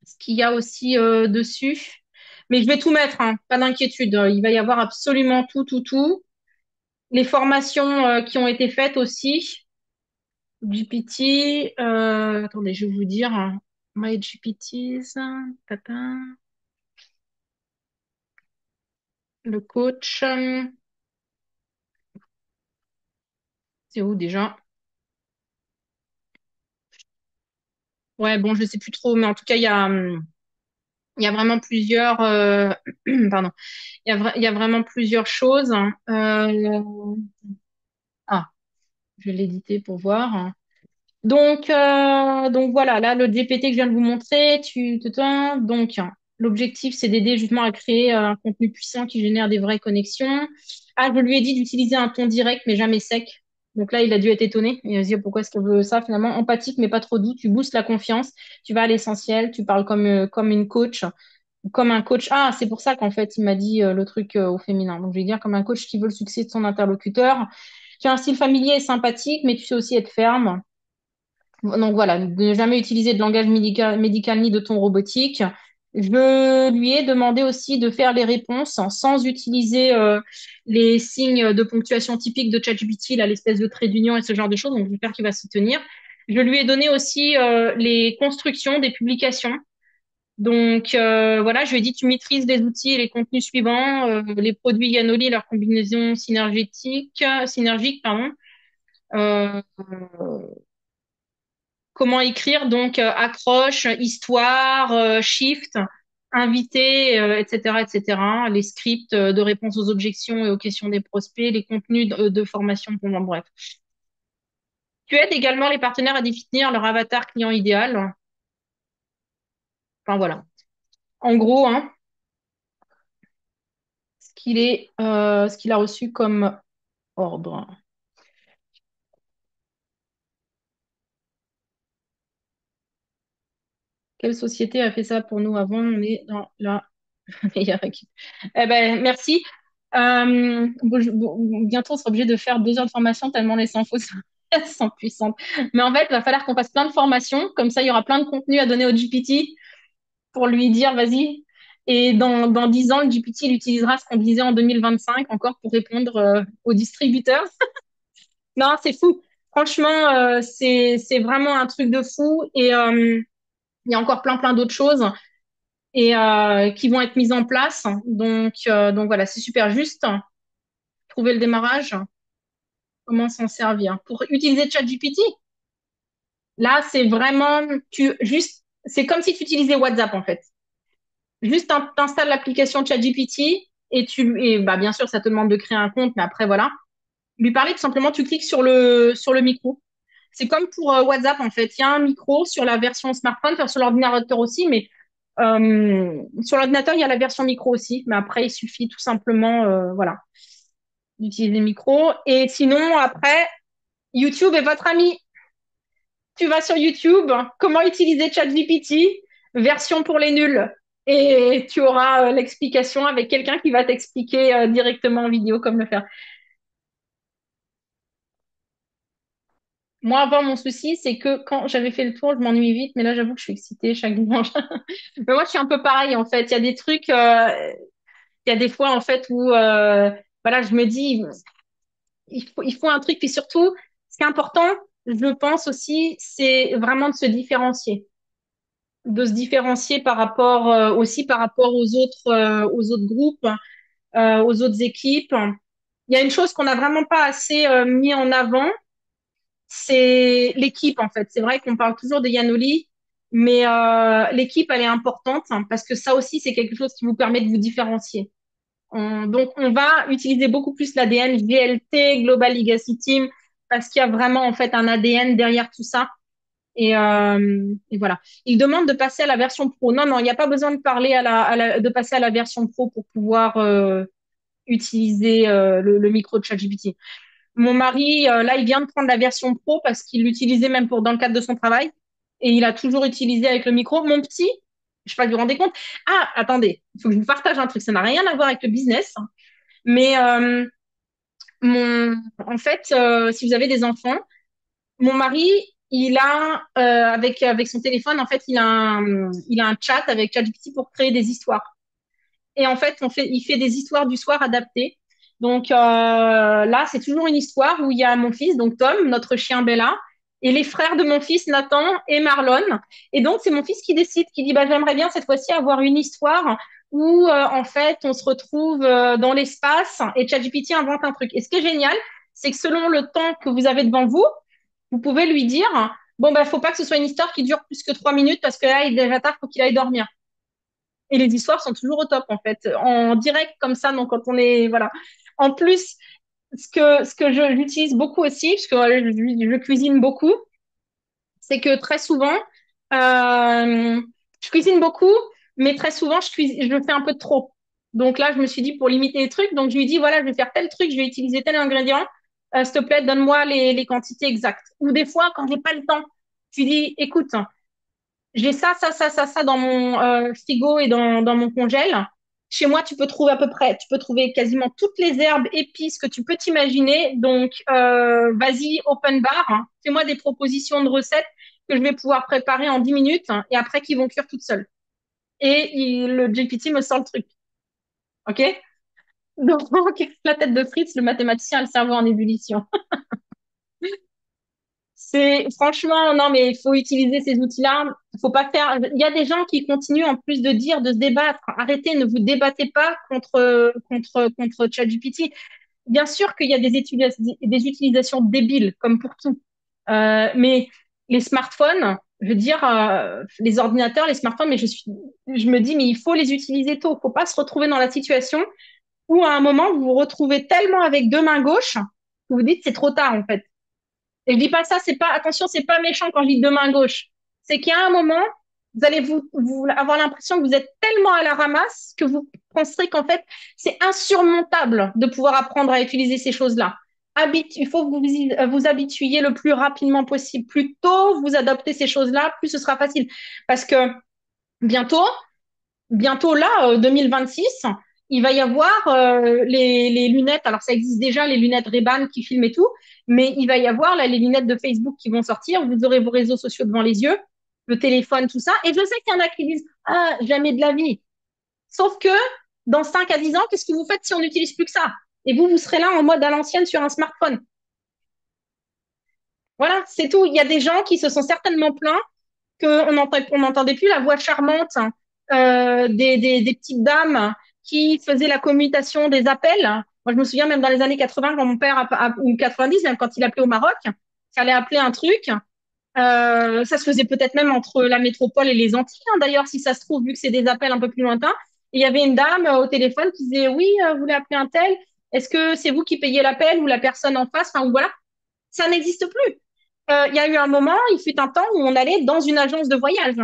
ce qu'il y a aussi dessus. Mais je vais tout mettre, hein, pas d'inquiétude. Il va y avoir absolument tout, tout, tout. Les formations qui ont été faites aussi. GPT, attendez, je vais vous dire. Hein. My GPTs, tata, le coach, c'est où déjà? Ouais, bon, je sais plus trop, mais en tout cas, il y a vraiment plusieurs, pardon, il y a vraiment plusieurs choses. Hein. Ah, je vais l'éditer pour voir. Donc voilà, là, le GPT que je viens de vous montrer, donc, l'objectif, c'est d'aider justement à créer un contenu puissant qui génère des vraies connexions. Ah, je lui ai dit d'utiliser un ton direct, mais jamais sec. Donc là, il a dû être étonné. Il va se dire pourquoi est-ce qu'elle veut ça finalement. Empathique, mais pas trop doux. Tu boostes la confiance. Tu vas à l'essentiel. Tu parles comme une coach, comme un coach. Ah, c'est pour ça qu'en fait, il m'a dit le truc au féminin. Donc je vais dire comme un coach qui veut le succès de son interlocuteur. Tu as un style familier et sympathique, mais tu sais aussi être ferme. Donc voilà, de ne jamais utiliser de langage médical ni de ton robotique. Je lui ai demandé aussi de faire les réponses sans utiliser les signes de ponctuation typiques de ChatGPT, là, l'espèce de trait d'union et ce genre de choses. Donc j'espère qu'il va s'y tenir. Je lui ai donné aussi les constructions des publications. Donc voilà, je lui ai dit tu maîtrises les outils et les contenus suivants, les produits Yanoli et leur combinaison synergique, pardon. Euh, Comment écrire donc accroche, histoire, shift, invité, etc., etc. Les scripts de réponse aux objections et aux questions des prospects, les contenus de formation pour moi, bref. Tu aides également les partenaires à définir leur avatar client idéal. Enfin voilà. En gros, hein, ce qu'il a reçu comme ordre. Quelle société a fait ça pour nous avant? On est dans la meilleure équipe. Eh ben, merci. Bientôt, on sera obligé de faire 2 heures de formation tellement les infos sont puissantes. Mais en fait, il va falloir qu'on fasse plein de formations. Comme ça, il y aura plein de contenu à donner au GPT pour lui dire, vas-y. Et dans 10 ans, le GPT, il utilisera ce qu'on disait en 2025 encore pour répondre aux distributeurs. Non, c'est fou. Franchement, c'est vraiment un truc de fou. Et il y a encore plein d'autres choses et qui vont être mises en place. Donc voilà, c'est super juste. Trouver le démarrage, comment s'en servir. Pour utiliser ChatGPT, là, c'est vraiment, c'est comme si tu utilisais WhatsApp en fait. Juste, t'installes l'application ChatGPT et bah, bien sûr, ça te demande de créer un compte, mais après, voilà. Lui parler, tout simplement, tu cliques sur le micro. C'est comme pour WhatsApp, en fait. Il y a un micro sur la version smartphone, enfin, sur l'ordinateur aussi, mais sur l'ordinateur, il y a la version micro aussi. Mais après, il suffit tout simplement, voilà, d'utiliser le micro. Et sinon, après, YouTube est votre ami. Tu vas sur YouTube, comment utiliser ChatGPT, version pour les nuls. Et tu auras l'explication avec quelqu'un qui va t'expliquer directement en vidéo comment le faire. Moi, avant, mon souci, c'est que quand j'avais fait le tour, je m'ennuie vite, mais là, j'avoue que je suis excitée chaque dimanche. Mais moi, je suis un peu pareil, en fait. Il y a des trucs, il y a des fois, en fait, où, voilà, je me dis, il faut un truc. Puis surtout, ce qui est important, je pense aussi, c'est vraiment de se différencier. De se différencier par rapport, aussi par rapport aux autres groupes, aux autres équipes. Il y a une chose qu'on n'a vraiment pas assez mis en avant, c'est l'équipe en fait. C'est vrai qu'on parle toujours de Yanoli, mais l'équipe elle est importante hein, parce que ça aussi c'est quelque chose qui vous permet de vous différencier. Donc on va utiliser beaucoup plus l'ADN GLT, Global Legacy Team, parce qu'il y a vraiment en fait un ADN derrière tout ça. Et voilà. Il demande de passer à la version pro. Non, non, il n'y a pas besoin de parler de passer à la version pro pour pouvoir utiliser le micro de ChatGPT. Mon mari, là, il vient de prendre la version pro parce qu'il l'utilisait même pour dans le cadre de son travail. Et il a toujours utilisé avec le micro. Mon petit, je sais pas si vous vous rendez compte. Ah, attendez, il faut que je vous partage un truc. Ça n'a rien à voir avec le business. Mais en fait, si vous avez des enfants, mon mari, il a, avec son téléphone, en fait, il a un chat avec ChatGPT pour créer des histoires. Et en fait, il fait des histoires du soir adaptées. Donc là, c'est toujours une histoire où il y a mon fils, donc Tom, notre chien Bella, et les frères de mon fils Nathan et Marlon. Et donc, c'est mon fils qui décide, qui dit, bah, j'aimerais bien cette fois-ci avoir une histoire où, en fait, on se retrouve dans l'espace et ChatGPT invente un truc. Et ce qui est génial, c'est que selon le temps que vous avez devant vous, vous pouvez lui dire, bon, bah, faut pas que ce soit une histoire qui dure plus que 3 minutes parce que là, il est déjà tard, faut qu'il aille dormir. Et les histoires sont toujours au top, en fait, en direct comme ça. Donc, quand on est, voilà. En plus, ce que j'utilise beaucoup aussi, parce que voilà, je cuisine beaucoup, c'est que très souvent, je cuisine beaucoup, mais très souvent, je fais un peu de trop. Donc là, je me suis dit, pour limiter les trucs, donc je lui dis, voilà, je vais faire tel truc, je vais utiliser tel ingrédient. S'il te plaît, donne-moi les quantités exactes. Ou des fois, quand j'ai pas le temps, je lui dis, écoute, j'ai ça dans mon frigo et dans mon congèle. Chez moi, tu peux trouver à peu près, tu peux trouver quasiment toutes les herbes, épices que tu peux t'imaginer. Donc, vas-y, open bar, hein. Fais-moi des propositions de recettes que je vais pouvoir préparer en 10 minutes hein, et après qui vont cuire toutes seules. Et le GPT me sort le truc. OK? Donc, la tête de Fritz, le mathématicien, a le cerveau en ébullition. C'est franchement, non, mais il faut utiliser ces outils-là. Il faut pas faire. Il y a des gens qui continuent en plus de dire de se débattre. Arrêtez, ne vous débattez pas contre ChatGPT. Bien sûr qu'il y a des utilisations débiles, comme pour tout. Mais les smartphones, je veux dire, les ordinateurs, les smartphones, mais je me dis, mais il faut les utiliser tôt. Il faut pas se retrouver dans la situation où à un moment vous vous retrouvez tellement avec deux mains gauches que vous dites c'est trop tard en fait. Et je dis pas ça, c'est pas, attention, c'est pas méchant quand je dis de main gauche. C'est qu'il y a un moment, vous allez vous avoir l'impression que vous êtes tellement à la ramasse que vous penserez qu'en fait, c'est insurmontable de pouvoir apprendre à utiliser ces choses-là. Il faut que vous habituiez le plus rapidement possible. Plus tôt vous adoptez ces choses-là, plus ce sera facile. Parce que bientôt, bientôt là, 2026, il va y avoir les lunettes. Alors ça existe déjà, les lunettes Ray-Ban qui filment et tout, mais il va y avoir là les lunettes de Facebook qui vont sortir. Vous aurez vos réseaux sociaux devant les yeux, le téléphone, tout ça. Et je sais qu'il y en a qui disent ah jamais de la vie. Sauf que dans 5 à 10 ans, qu'est-ce que vous faites si on n'utilise plus que ça? Et vous serez là en mode à l'ancienne sur un smartphone. Voilà, c'est tout. Il y a des gens qui se sont certainement plaints on n'entendait plus la voix charmante des petites dames qui faisaient la commutation des appels. Moi, je me souviens même dans les années 80, quand mon père, ou 90, même quand il appelait au Maroc, il fallait appeler un truc. Ça se faisait peut-être même entre la métropole et les Antilles, hein, d'ailleurs, si ça se trouve, vu que c'est des appels un peu plus lointains. Et il y avait une dame au téléphone qui disait, oui, vous voulez appeler un tel? Est-ce que c'est vous qui payez l'appel ou la personne en face? Enfin, voilà. Ça n'existe plus. Il y a eu un moment, il fut un temps où on allait dans une agence de voyage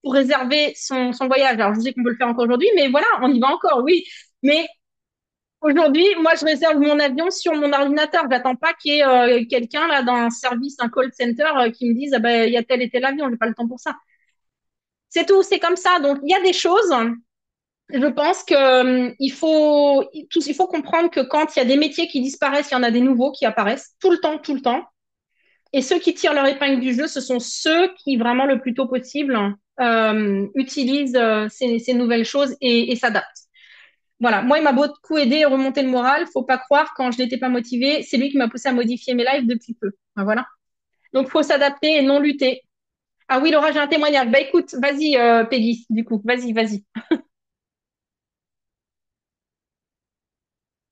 pour réserver son voyage. Alors, je sais qu'on peut le faire encore aujourd'hui, mais voilà, on y va encore, oui. Mais aujourd'hui, moi, je réserve mon avion sur mon ordinateur. J'attends pas qu'il y ait quelqu'un là dans un service, un call center qui me dise, ah ben, il y a tel et tel avion, j'ai pas le temps pour ça. C'est tout, c'est comme ça. Donc, il y a des choses. Je pense que il faut comprendre que quand il y a des métiers qui disparaissent, il y en a des nouveaux qui apparaissent tout le temps, tout le temps. Et ceux qui tirent leur épingle du jeu, ce sont ceux qui vraiment le plus tôt possible utilisent ces nouvelles choses et s'adaptent. Voilà, moi, il m'a beaucoup aidé à remonter le moral. Faut pas croire, quand je n'étais pas motivée, c'est lui qui m'a poussé à modifier mes lives depuis peu. Ben, voilà. Donc, faut s'adapter et non lutter. Ah oui, Laura, j'ai un témoignage. Bah écoute, vas-y, Peggy, du coup, vas-y, vas-y.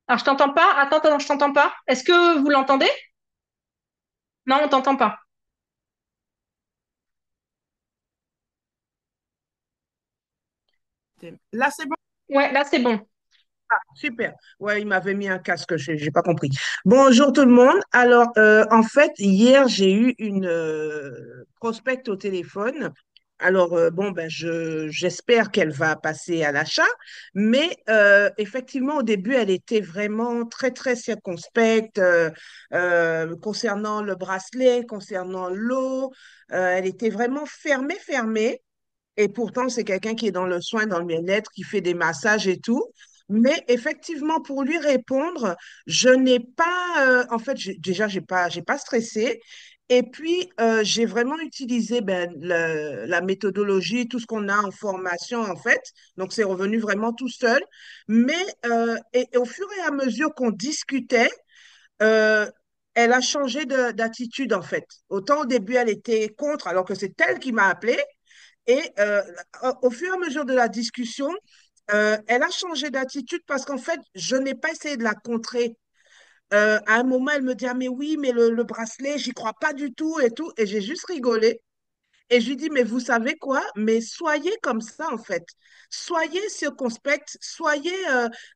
Alors, je t'entends pas. Attends, attends, je t'entends pas. Est-ce que vous l'entendez? Non, on t'entend pas. Là, c'est bon. Ouais, là, c'est bon. Super. Ouais, il m'avait mis un casque, j'ai pas compris. Bonjour tout le monde. Alors, en fait, hier, j'ai eu une prospecte au téléphone. Alors, bon, ben, j'espère qu'elle va passer à l'achat, mais effectivement, au début, elle était vraiment très, très circonspecte concernant le bracelet, concernant l'eau. Elle était vraiment fermée, fermée. Et pourtant, c'est quelqu'un qui est dans le soin, dans le bien-être, qui fait des massages et tout. Mais effectivement, pour lui répondre, je n'ai pas, en fait, déjà, j'ai pas stressé. Et puis, j'ai vraiment utilisé ben, la méthodologie, tout ce qu'on a en formation, en fait. Donc, c'est revenu vraiment tout seul. Mais et au fur et à mesure qu'on discutait, euh, elle a changé d'attitude, en fait. Autant au début, elle était contre, alors que c'est elle qui m'a appelée. Et au fur et à mesure de la discussion, elle a changé d'attitude parce qu'en fait, je n'ai pas essayé de la contrer. À un moment, elle me dit, ah, mais oui, mais le bracelet, j'y crois pas du tout et tout. Et j'ai juste rigolé. Et je lui dis, mais vous savez quoi? Mais soyez comme ça, en fait. Soyez circonspect, soyez,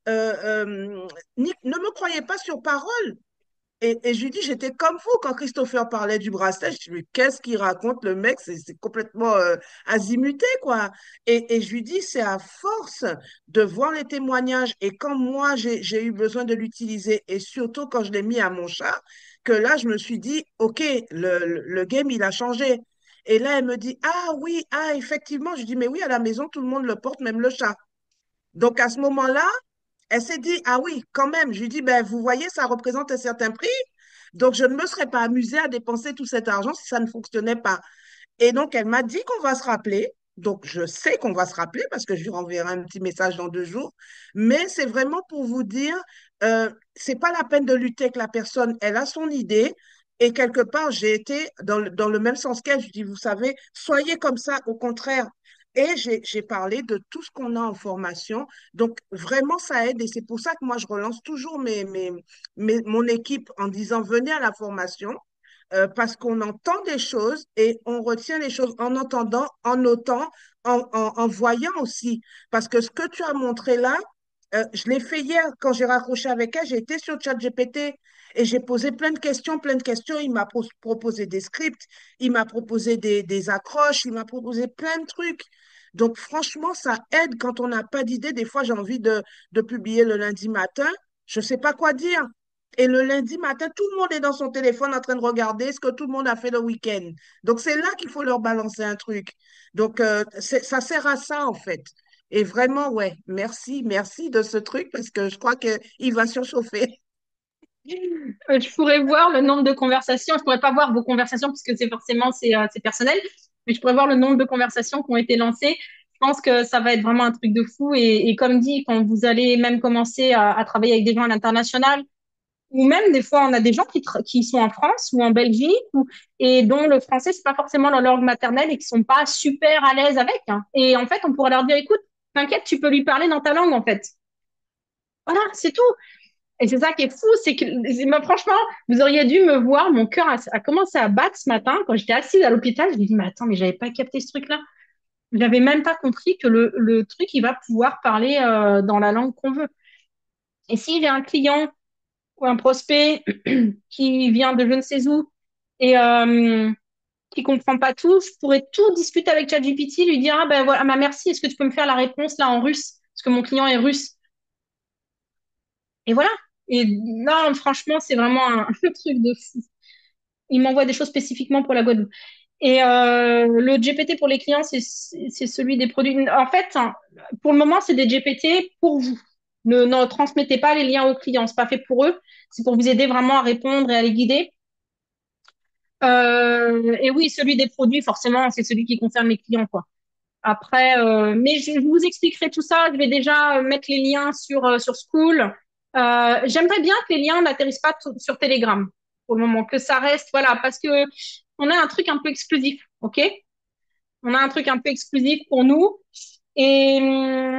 ne me croyez pas sur parole. Et je lui dis, j'étais comme vous quand Christopher parlait du bracelet. Je dis, mais qu'est-ce qu'il raconte, le mec? C'est complètement azimuté, quoi. Et je lui dis, c'est à force de voir les témoignages. Et quand moi, j'ai eu besoin de l'utiliser, et surtout quand je l'ai mis à mon chat, que là, je me suis dit, OK, le game, il a changé. Et là, elle me dit, ah oui, ah, effectivement. Je dis, mais oui, à la maison, tout le monde le porte, même le chat. Donc, à ce moment-là, elle s'est dit, ah oui, quand même. Je lui dis, ben, vous voyez, ça représente un certain prix. Donc, je ne me serais pas amusée à dépenser tout cet argent si ça ne fonctionnait pas. Et donc, elle m'a dit qu'on va se rappeler. Donc, je sais qu'on va se rappeler parce que je lui renverrai un petit message dans 2 jours. Mais c'est vraiment pour vous dire, c'est pas la peine de lutter avec la personne. Elle a son idée. Et quelque part, j'ai été dans le même sens qu'elle. Je dis, vous savez, soyez comme ça, au contraire. Et j'ai parlé de tout ce qu'on a en formation. Donc, vraiment, ça aide. Et c'est pour ça que moi, je relance toujours mon équipe en disant, venez à la formation parce qu'on entend des choses et on retient les choses en entendant, en notant, en voyant aussi. Parce que ce que tu as montré là, je l'ai fait hier quand j'ai raccroché avec elle, j'ai été sur ChatGPT et j'ai posé plein de questions, plein de questions. Il m'a proposé des scripts, il m'a proposé des accroches, il m'a proposé plein de trucs. Donc franchement, ça aide quand on n'a pas d'idée. Des fois, j'ai envie de publier le lundi matin, je ne sais pas quoi dire. Et le lundi matin, tout le monde est dans son téléphone en train de regarder ce que tout le monde a fait le week-end. Donc, c'est là qu'il faut leur balancer un truc. Donc, ça sert à ça, en fait. Et vraiment, ouais, merci, merci de ce truc parce que je crois qu'il va surchauffer. Je pourrais voir le nombre de conversations. Je pourrais pas voir vos conversations parce que c'est forcément c'est personnel, mais je pourrais voir le nombre de conversations qui ont été lancées. Je pense que ça va être vraiment un truc de fou. Et comme dit, quand vous allez même commencer à travailler avec des gens à l'international, ou même des fois on a des gens qui sont en France ou en Belgique et dont le français c'est pas forcément leur langue maternelle et qui sont pas super à l'aise avec, hein. Et en fait, on pourrait leur dire, écoute, t'inquiète, tu peux lui parler dans ta langue en fait. Voilà, c'est tout. Et c'est ça qui est fou, c'est que moi, franchement, vous auriez dû me voir, mon cœur a commencé à battre ce matin quand j'étais assise à l'hôpital. Je me dis, mais attends, mais j'avais pas capté ce truc-là. J'avais même pas compris que le truc, il va pouvoir parler dans la langue qu'on veut. Et si j'ai un client ou un prospect qui vient de je ne sais où et qui comprend pas tout, je pourrais tout discuter avec ChatGPT, lui dire, ah ben voilà, ah, merci, est-ce que tu peux me faire la réponse là en russe? Parce que mon client est russe. Et voilà. Et non, franchement, c'est vraiment un truc de fou. Il m'envoie des choses spécifiquement pour la Guadeloupe. Et le GPT pour les clients, c'est celui des produits. En fait, hein, pour le moment, c'est des GPT pour vous. Ne transmettez pas les liens aux clients. C'est pas fait pour eux. C'est pour vous aider vraiment à répondre et à les guider. Et oui, celui des produits, forcément, c'est celui qui concerne les clients, quoi. Après, mais je vous expliquerai tout ça. Je vais déjà mettre les liens sur School. J'aimerais bien que les liens n'atterrissent pas sur Telegram pour le moment, que ça reste, voilà, parce que on a un truc un peu exclusif, ok? On a un truc un peu exclusif pour nous. Et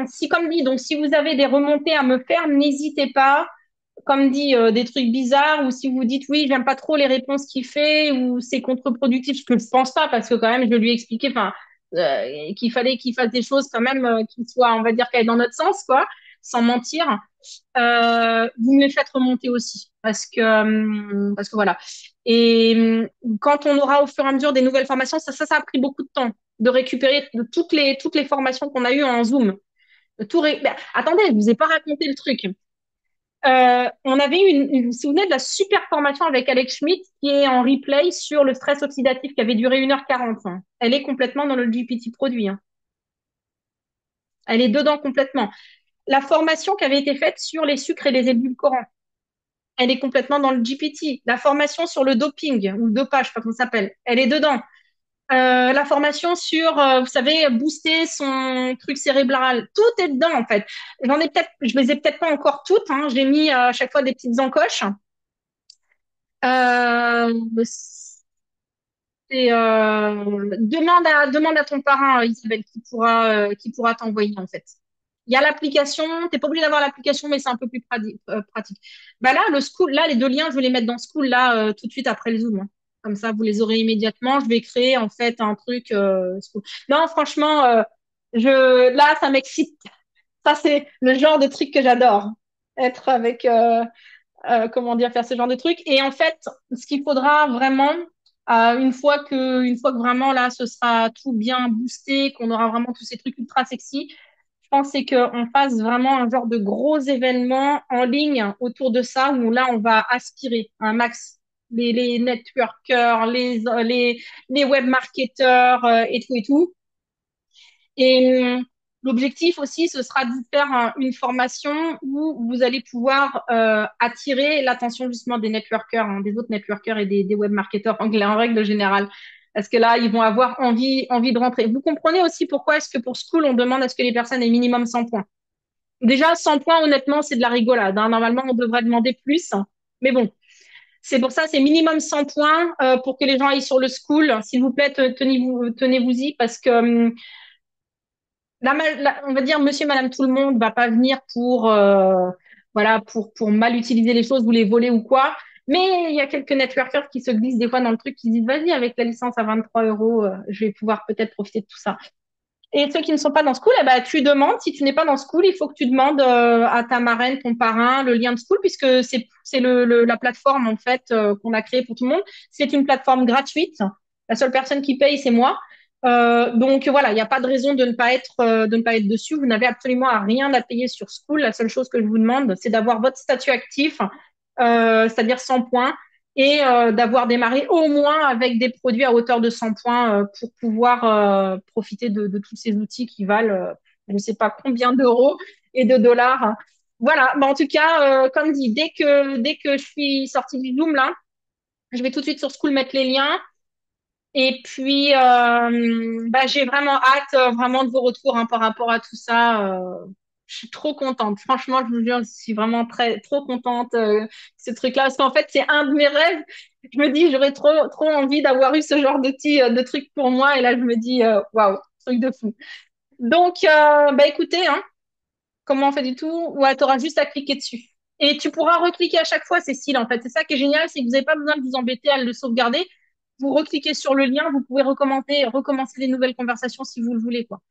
si, comme dit, donc si vous avez des remontées à me faire, n'hésitez pas. Comme dit, des trucs bizarres, ou si vous dites oui, j'aime pas trop les réponses qu'il fait, ou c'est contre-productif, ce que je pense pas, parce que quand même, je lui ai expliqué, enfin, qu'il fallait qu'il fasse des choses quand même qui soient, on va dire, qu'elles dans notre sens, quoi, sans mentir. Vous me les faites remonter aussi, parce que voilà. Et quand on aura au fur et à mesure des nouvelles formations, ça a pris beaucoup de temps de récupérer de toutes les formations qu'on a eues en Zoom. Ben, attendez, je vous ai pas raconté le truc. On avait eu vous vous souvenez de la super formation avec Alex Schmidt qui est en replay sur le stress oxydatif qui avait duré 1h40, hein. Elle est complètement dans le GPT produit, hein. Elle est dedans complètement. La formation qui avait été faite sur les sucres et les édulcorants, elle est complètement dans le GPT. La formation sur le doping ou le dopage, je sais pas comment ça s'appelle, elle est dedans. La formation sur, vous savez, booster son truc cérébral, tout est dedans en fait. Je les ai peut-être pas encore toutes, hein. J'ai mis à chaque fois des petites encoches. Euh, demande à ton parrain, Isabelle, qui pourra t'envoyer en fait. Il y a l'application, t'es pas obligé d'avoir l'application, mais c'est un peu plus pratique. Bah là, le school, là, les deux liens, je vais les mettre dans school là tout de suite après le Zoom, hein. Comme ça, vous les aurez immédiatement. Je vais créer en fait un truc school. Non, franchement, là, ça m'excite. Ça, c'est le genre de truc que j'adore. Être avec comment dire, faire ce genre de trucs. Et en fait, ce qu'il faudra vraiment, une fois que vraiment là, ce sera tout bien boosté, qu'on aura vraiment tous ces trucs ultra sexy, je pense c'est qu'on fasse vraiment un genre de gros événement en ligne autour de ça, où là, on va aspirer un max les networkers, les web marketeurs et tout et tout. Et l'objectif aussi, ce sera de vous faire une formation où vous allez pouvoir attirer l'attention justement des networkers, hein, des autres networkers et des web marketeurs anglais en règle générale. Parce que là, ils vont avoir envie de rentrer. Vous comprenez aussi pourquoi est-ce que pour School, on demande à ce que les personnes aient minimum 100 points. Déjà, 100 points, honnêtement, c'est de la rigolade, hein. Normalement, on devrait demander plus. Mais bon, c'est pour ça, c'est minimum 100 points pour que les gens aillent sur le School. S'il vous plaît, tenez-vous-y parce que on va dire monsieur, madame, tout le monde va pas venir pour, voilà, pour mal utiliser les choses ou les voler ou quoi. Mais il y a quelques networkers qui se glissent des fois dans le truc, qui disent, vas-y, avec la licence à 23 euros, je vais pouvoir peut-être profiter de tout ça. Et ceux qui ne sont pas dans School, eh ben, tu demandes, si tu n'es pas dans School, il faut que tu demandes à ta marraine, ton parrain, le lien de School, puisque c'est la plateforme, en fait, qu'on a créée pour tout le monde. C'est une plateforme gratuite. La seule personne qui paye, c'est moi. Donc voilà, il n'y a pas de raison de ne pas être dessus. Vous n'avez absolument rien à payer sur School. La seule chose que je vous demande, c'est d'avoir votre statut actif, c'est-à-dire 100 points, et d'avoir démarré au moins avec des produits à hauteur de 100 points pour pouvoir profiter de tous ces outils qui valent, je ne sais pas combien d'euros et de dollars. Voilà, bah, en tout cas, comme dit, dès que je suis sortie du Zoom, là, je vais tout de suite sur School mettre les liens. Et puis, bah, j'ai vraiment hâte vraiment de vos retours hein, par rapport à tout ça. Je suis trop contente. Franchement, je vous jure, je suis vraiment trop contente de ce truc-là. Parce qu'en fait, c'est un de mes rêves. Je me dis, j'aurais trop envie d'avoir eu ce genre de truc pour moi. Et là, je me dis, waouh, truc de fou. Donc, bah, écoutez, hein, comment on fait du tout? Ouais, tu auras juste à cliquer dessus. Et tu pourras recliquer à chaque fois, Cécile, en fait. C'est ça qui est génial, c'est que vous n'avez pas besoin de vous embêter à le sauvegarder. Vous recliquez sur le lien, vous pouvez recommencer les nouvelles conversations si vous le voulez, quoi.